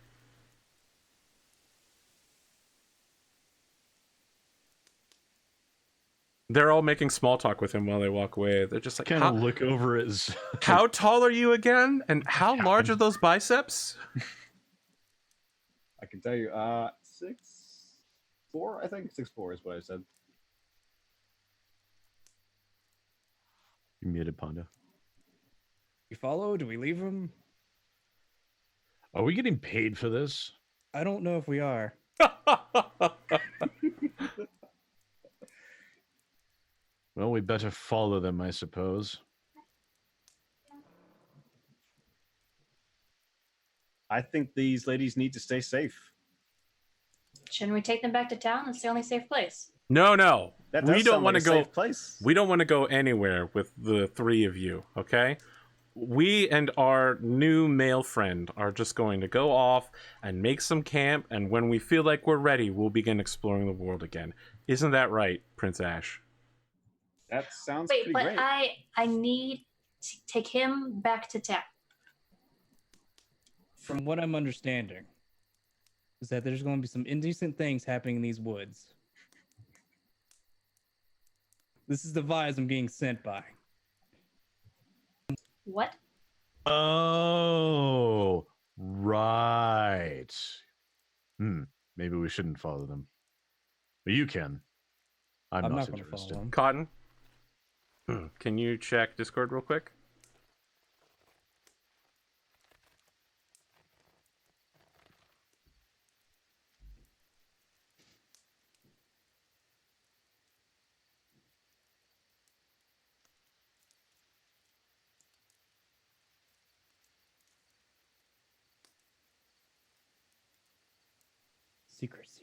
They're all making small talk with him while they walk away. They're just like, Kind of look over as how tall are you again? And how large are those biceps? I can tell you, 6'4", I think 6'4" is what I said. You muted, Pondo. We follow? Do we leave him? Are we getting paid for this? I don't know if we are. Well, we better follow them, I suppose. I think these ladies need to stay safe. Shouldn't we take them back to town? That's the only safe place. No. That We does don't sound want like to a go. safe place. We don't want to go anywhere with the three of you, okay? We and our new male friend are just going to go off and make some camp, and when we feel like we're ready, we'll begin exploring the world again. Isn't that right, Prince Ash? That sounds Wait, pretty but great. I need to take him back to town. From what I'm understanding, is that there's going to be some indecent things happening in these woods. This is the vibes I'm getting sent by. What? Oh, right. Maybe we shouldn't follow them. But you can. I'm not going to follow interested. them. Cotton, can you check Discord real quick? Secrets.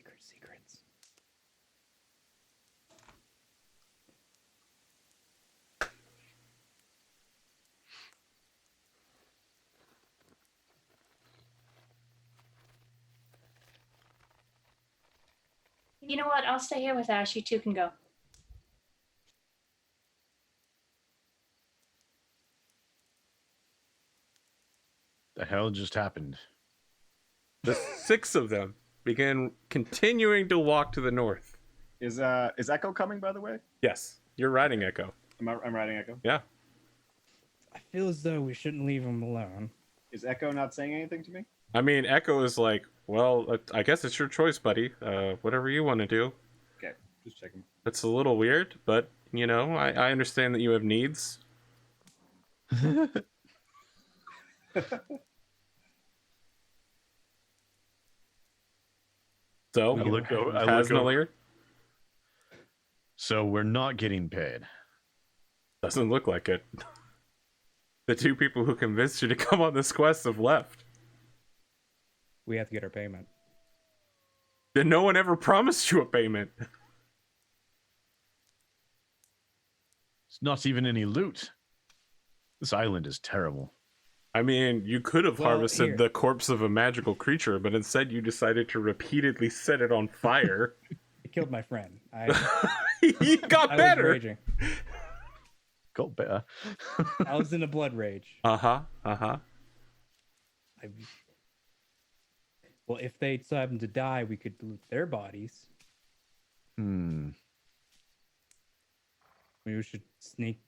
You know what? I'll stay here with Ash. You two can go. The hell just happened? The six of them begin continuing to walk to the north. Is Echo coming, by the way? Yes, you're riding Echo. I'm riding Echo. Yeah. I feel as though we shouldn't leave him alone. Is Echo not saying anything to me? I mean, Echo is like, well, I guess it's your choice, buddy. Whatever you want to do. Okay, just checking. It's a little weird, but, you know, I understand that you have needs. So, I look over. Hasnalier So we're not getting paid. doesn't look like it. The two people who convinced you to come on this quest have left. We have to get our payment. Then no one ever promised you a payment. It's not even any loot. This island is terrible. I mean, you could have Well, harvested here. the corpse of a magical creature, but instead you decided to repeatedly set it on fire. It killed my friend. You got I was better. raging. Go better. I was in a blood rage. Uh-huh. Well, if they still happen to die, we could loot their bodies. Hmm. Maybe we should sneak.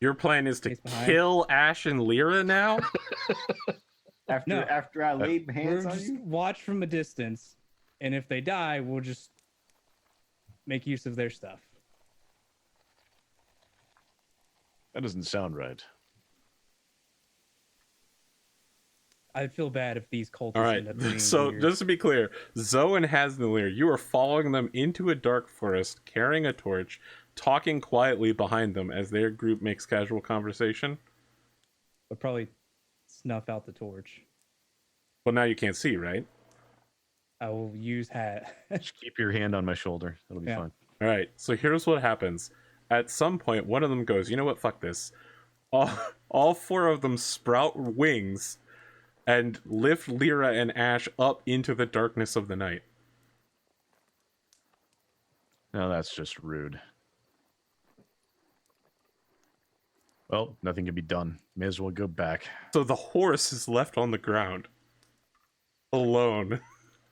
Your plan is to He's behind. kill Ash and Lyra now? After I laid my hands We'll on just you? watch from a distance, and if they die, we'll just make use of their stuff. That doesn't sound right. I feel bad if these cultists All end up being right, so weird. just to be clear, Zoe and Hasnalir, you are following them into a dark forest, carrying a torch, talking quietly behind them as their group makes casual conversation. I'll probably snuff out the torch. Well, now you can't see, right? I will use hat. Just keep your hand on my shoulder. That'll be Yeah. fine. All right, so here's what happens. At some point, one of them goes, you know what, fuck this. All four of them sprout wings and lift Lyra and Ash up into the darkness of the night. No, that's just rude. Well, nothing can be done. May as well go back. So the horse is left on the ground. Alone.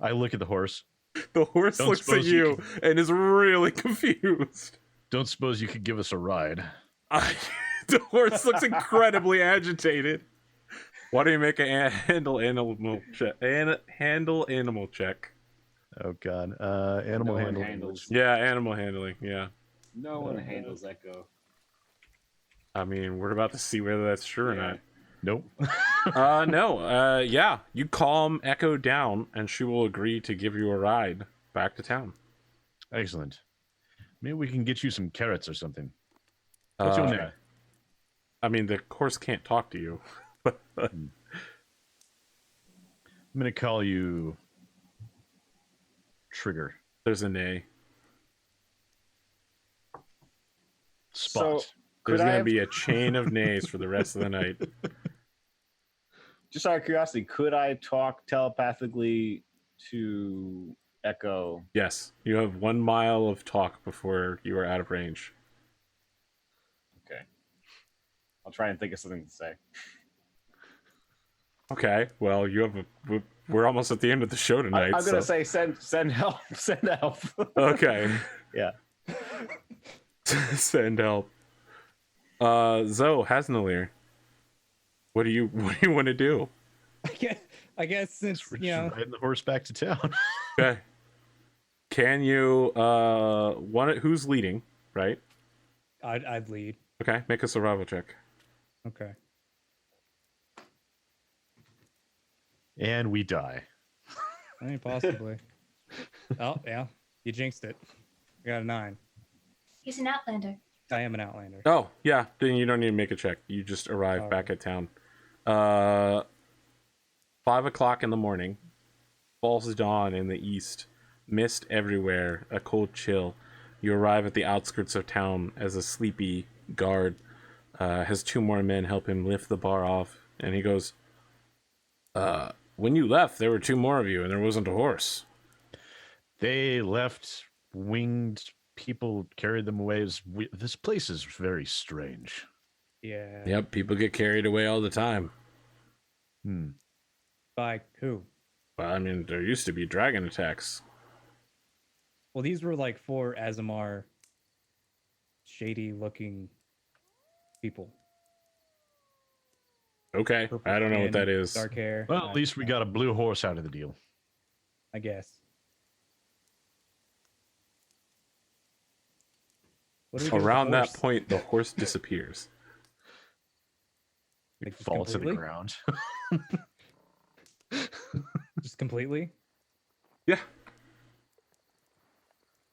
I look at the horse. The horse Don't looks at suppose you you and is really confused. Don't suppose you could give us a ride? The horse looks incredibly agitated. Why don't you make a handle animal check? Handle animal check. Oh God. Animal No one handling. handles. Yeah, animal handling. Yeah. No one handles Echo. I mean, we're about to see whether that's true or not. Nope. No. Yeah. You calm Echo down, and she will agree to give you a ride back to town. Excellent. Maybe we can get you some carrots or something. What's your name? I mean, the horse can't talk to you. I'm gonna call you Trigger. There's an A. Spot. So, There's Could I going to have- be a chain of nays for the rest of the night. Just out of curiosity, could I talk telepathically to Echo? Yes. You have 1 mile of talk before you are out of range. Okay. I'll try and think of something to say. Okay. Well, you have we're almost at the end of the show tonight. I'm gonna so- say send help, send help. Okay. Yeah. Send help. Zoe Hasnalir. What do you want to do? I guess since We're you just know, riding the horse back to town. Okay. Can you who's leading, right? I'd lead. Okay, make a survival check. Okay. And we die. I mean, possibly. Oh yeah, you jinxed it. I got a 9. He's an outlander. I am an outlander. Oh, yeah, then you don't need to make a check. You just arrive back at town. 5 o'clock in the morning. False dawn in the east. Mist everywhere. A cold chill. You arrive at the outskirts of town as a sleepy guard has 2 more men help him lift the bar off. And he goes, when you left, there were 2 more of you, and there wasn't a horse. They left. Winged people carried them away. This place is very strange. Yeah. Yep, people get carried away all the time. By who? Well, I mean, there used to be dragon attacks. Well, these were like 4 Azamar shady looking people. Okay, Purple I don't know what skin, that is. Dark hair. Well, at least we got a blue horse out of the deal. I guess. What do we do with the Around that horse? point, the horse disappears. It Like, just falls to the completely? ground. Just completely? Yeah.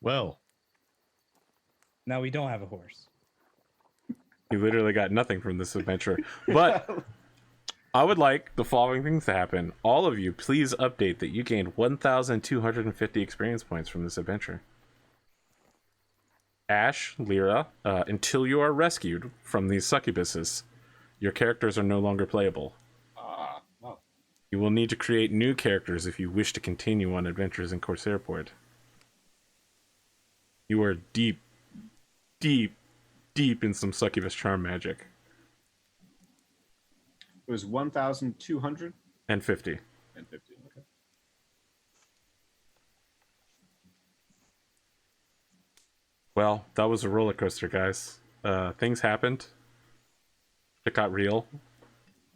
Well, Now we don't have a horse. You literally got nothing from this adventure. But I would like the following things to happen. All of you, please update that you gained 1,250 experience points from this adventure. Ash, Lyra, until you are rescued from these succubuses, your characters are no longer playable. Wow. You will need to create new characters if you wish to continue on adventures in Corsairport. You are deep in some succubus charm magic. It was 1,200 And 50. and 50. Okay. Well, that was a roller coaster, guys. Things happened. It got real.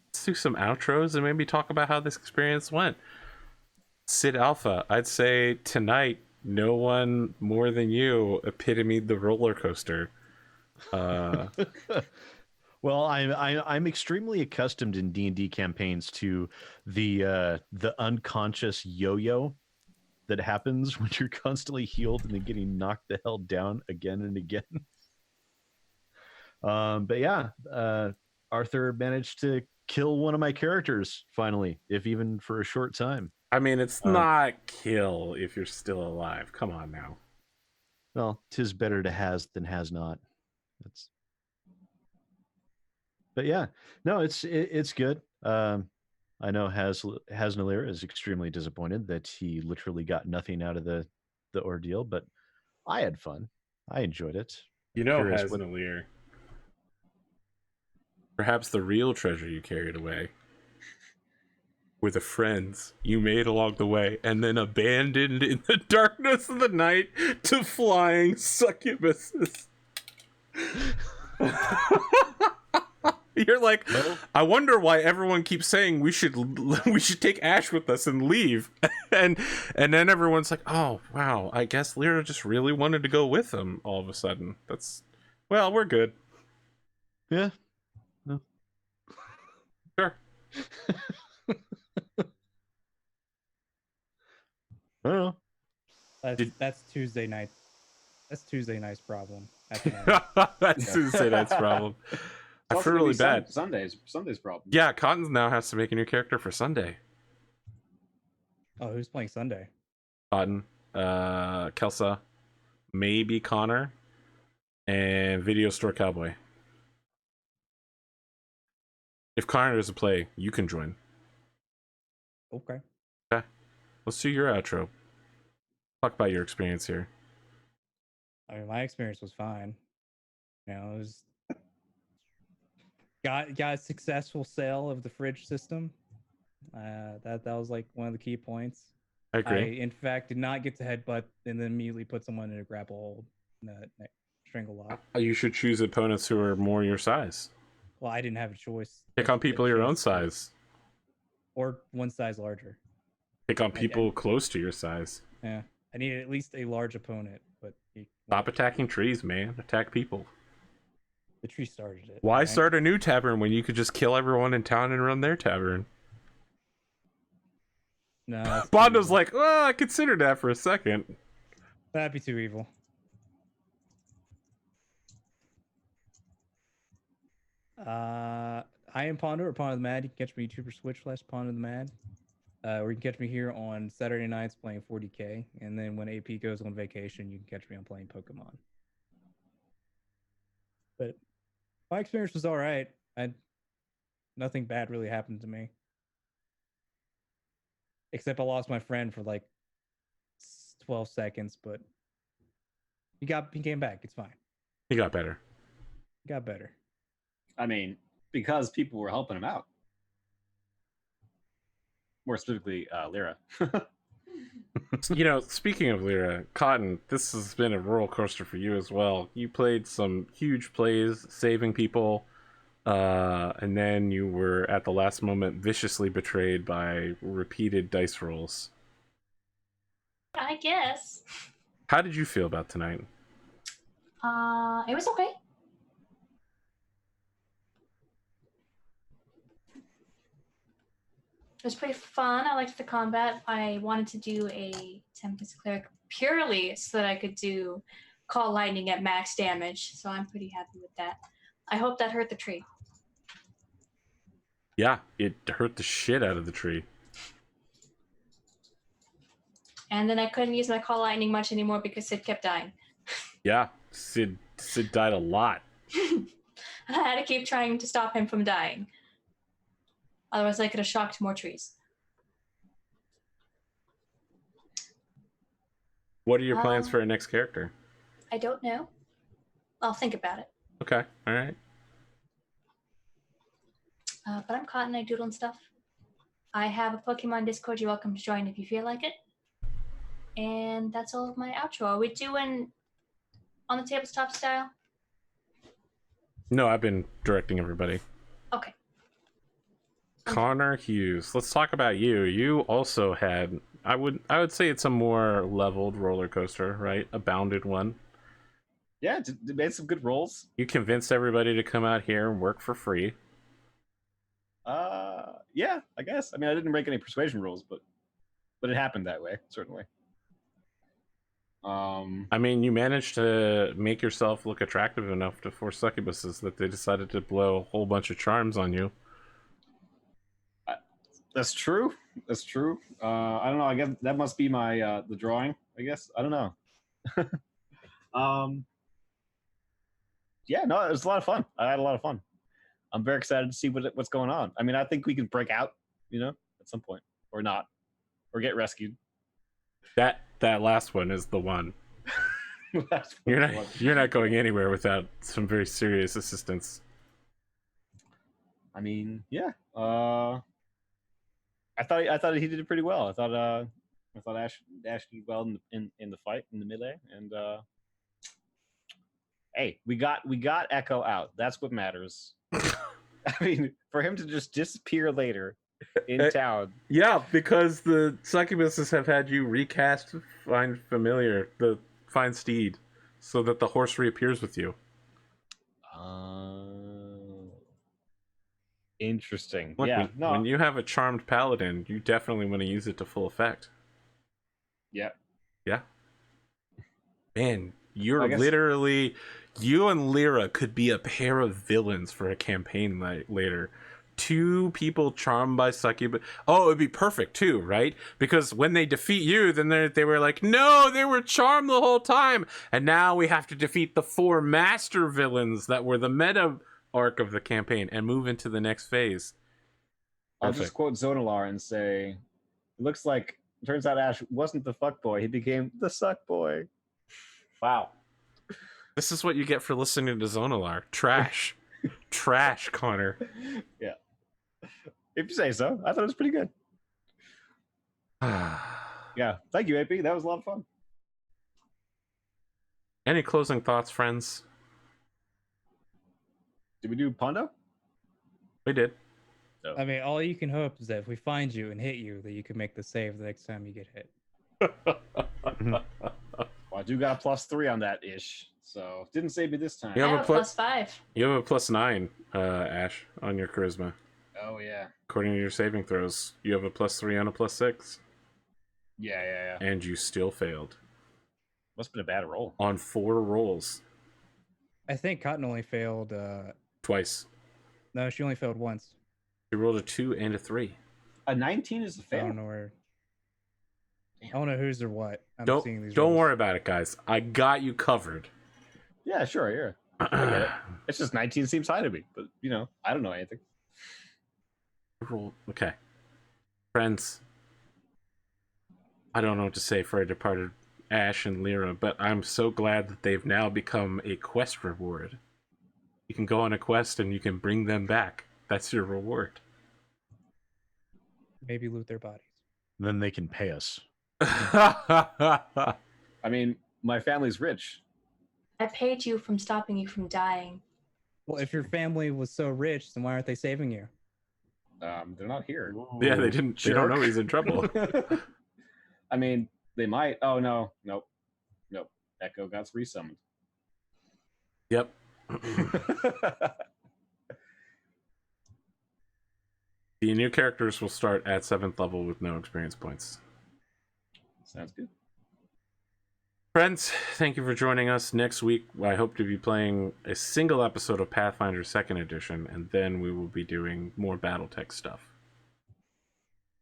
Let's do some outros and maybe talk about how this experience went. SidAlpha, I'd say tonight, no one more than you epitomed the roller coaster. Well, I'm extremely accustomed in D&D campaigns to the unconscious yo-yo that happens when you're constantly healed and then getting knocked the hell down again and again. But yeah, Arthur managed to kill one of my characters finally, if even for a short time. I mean, it's not kill if you're still alive. Come on now. Well, 'tis better to has than has not. That's. But yeah, no, it's good. I know Hasnalir is extremely disappointed that he literally got nothing out of the ordeal, but I had fun. I enjoyed it. You know, Curious Hasnalir. Perhaps the real treasure you carried away were the friends you made along the way and then abandoned in the darkness of the night to flying succubuses. You're like, I wonder why everyone keeps saying we should take Ash with us and leave, and then everyone's like, oh wow, I guess Lyra just really wanted to go with them all of a sudden. Well, we're good. Yeah. No. Sure. I don't know. That's Tuesday night. That's Tuesday night's problem. That's Tuesday night's problem. I feel really bad. Sunday's problem. Yeah, Cotton now has to make a new character for Sunday. Oh, who's playing Sunday? Cotton, Kelsa, maybe Connor, and Video Store Cowboy. If Connor doesn't play, you can join. Okay. Okay. Let's do your outro. Talk about your experience here. I mean, my experience was fine. You know, it was got a successful sale of the fridge system. That was like one of the key points. I agree. I, in fact, did not get to headbutt and then immediately put someone in a grapple hold, in a strangle lock. You should choose opponents who are more your size. Well, I didn't have a choice. Pick on people your own size. Or one size larger. Pick on people close to your size. Yeah. I needed at least a large opponent, but Stop attacking trees, man. Attack people. the tree started it. Why right? start a new tavern when you could just kill everyone in town and run their tavern? No. that's too Bondo's evil. like, well, I considered that for a second. That'd be too evil. I am Pondo or Pondothemad. You can catch me YouTuber Switch / Pondothemad. Or you can catch me here on Saturday nights playing 40K. And then when AP goes on vacation, you can catch me on playing Pokemon. But my experience was all right. Nothing bad really happened to me. Except I lost my friend for like 12 seconds, but he came back. It's fine. He got better. He got better. I mean, because people were helping him out. More specifically, Lyra. You know, speaking of Lyra, Cotton, this has been a roller coaster for you as well. You played some huge plays, saving people, and then you were at the last moment viciously betrayed by repeated dice rolls. I guess. How did you feel about tonight? It was okay. It was pretty fun. I liked the combat. I wanted to do a Tempest Cleric purely so that I could do Call Lightning at max damage. So I'm pretty happy with that. I hope that hurt the tree. Yeah, it hurt the shit out of the tree. And then I couldn't use my call lightning much anymore because Sid kept dying. Yeah, Sid died a lot. I had to keep trying to stop him from dying. Otherwise, I could have shocked more trees. What are your plans for your next character? I don't know. I'll think about it. Okay, all right. But I'm Cotton, I doodle and stuff. I have a Pokemon Discord. You're welcome to join if you feel like it. And that's all of my outro. Are we doing on the tabletop style? No, I've been directing everybody. Okay. Conorhughes. Let's talk about you. You also had, I would say it's a more leveled roller coaster, right? A bounded one. Yeah, it made some good rolls. You convinced everybody to come out here and work for free. Yeah, I guess. I mean, I didn't break any persuasion rules, but it happened that way, certainly. I mean, you managed to make yourself look attractive enough to 4 succubuses that they decided to blow a whole bunch of charms on you. That's true. That's true. I don't know. I guess that must be my the drawing. I guess I don't know. Yeah, no, it was a lot of fun. I had a lot of fun. I'm very excited to see what's going on. I mean, I think we can break out, at some point, or not, or get rescued. That last one is the one. You're not going anywhere without some very serious assistance. I mean, yeah. I thought he did it pretty well. I thought Ash did well in the fight, in the melee, and hey, we got Echo out. That's what matters. I mean, for him to just disappear later in town. Yeah, because the succubuses have had you recast Find Steed, so that the horse reappears with you. Interesting. Look, yeah. when you have a charmed paladin, you definitely want to use it to full effect. Yeah. Yeah. Man, literally, you and Lyra could be a pair of villains for a campaign later. 2 people charmed by succubus. Oh, it would be perfect too, right? Because when they defeat you, then they were like, no, they were charmed the whole time. And now we have to defeat the 4 master villains that were the meta arc of the campaign and move into the next phase. I'll just quote Zonalar and say, it turns out Ash wasn't the fuckboy. He became the suckboy. Wow. This is what you get for listening to Zonalar. Trash. Trash, Connor. Yeah. If you say so. I thought it was pretty good. Yeah. Thank you, AP. That was a lot of fun. Any closing thoughts, friends? Did we do Pondo? We did. No. I mean, all you can hope is that if we find you and hit you, that you can make the save the next time you get hit. Well, I do got a +3 on that ish, so didn't save me this time. You I have have a +5. You have a +9, Ash, on your charisma. Oh yeah. According to your saving throws, you have a +3 and a +6. Yeah. And you still failed. Must have been a bad roll. On 4 rolls. I think Cotton only failed Twice. No, she only failed once. She rolled a 2 and a 3. A 19 is a I fail. don't know where. I don't know who's or what. Don't worry about it, guys. I got you covered. Yeah, sure. Yeah. I get it. It's just 19 seems high to me, but I don't know anything. Okay. Friends, I don't know what to say for our departed Ash and Lyra, but I'm so glad that they've now become a quest reward. You can go on a quest and you can bring them back. That's your reward. Maybe loot their bodies. Then they can pay us. I mean, my family's rich. I paid you from stopping you from dying. Well, if your family was so rich, then why aren't they saving you? They're not here. Yeah, they didn't. They don't know he's in trouble. I mean, they might. Oh no, nope. Echo got resummoned. Yep. The new characters will start at 7th level with no experience points. Sounds good. Friends, thank you for joining us. Next week, I hope to be playing a single episode of Pathfinder 2nd Edition, and then we will be doing more Battletech stuff.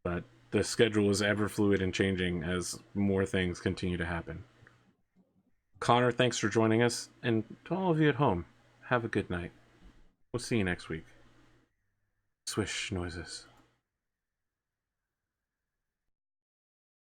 But the schedule is ever fluid and changing as more things continue to happen. Connor, thanks for joining us, and to all of you at home, have a good night. We'll see you next week. Swish noises.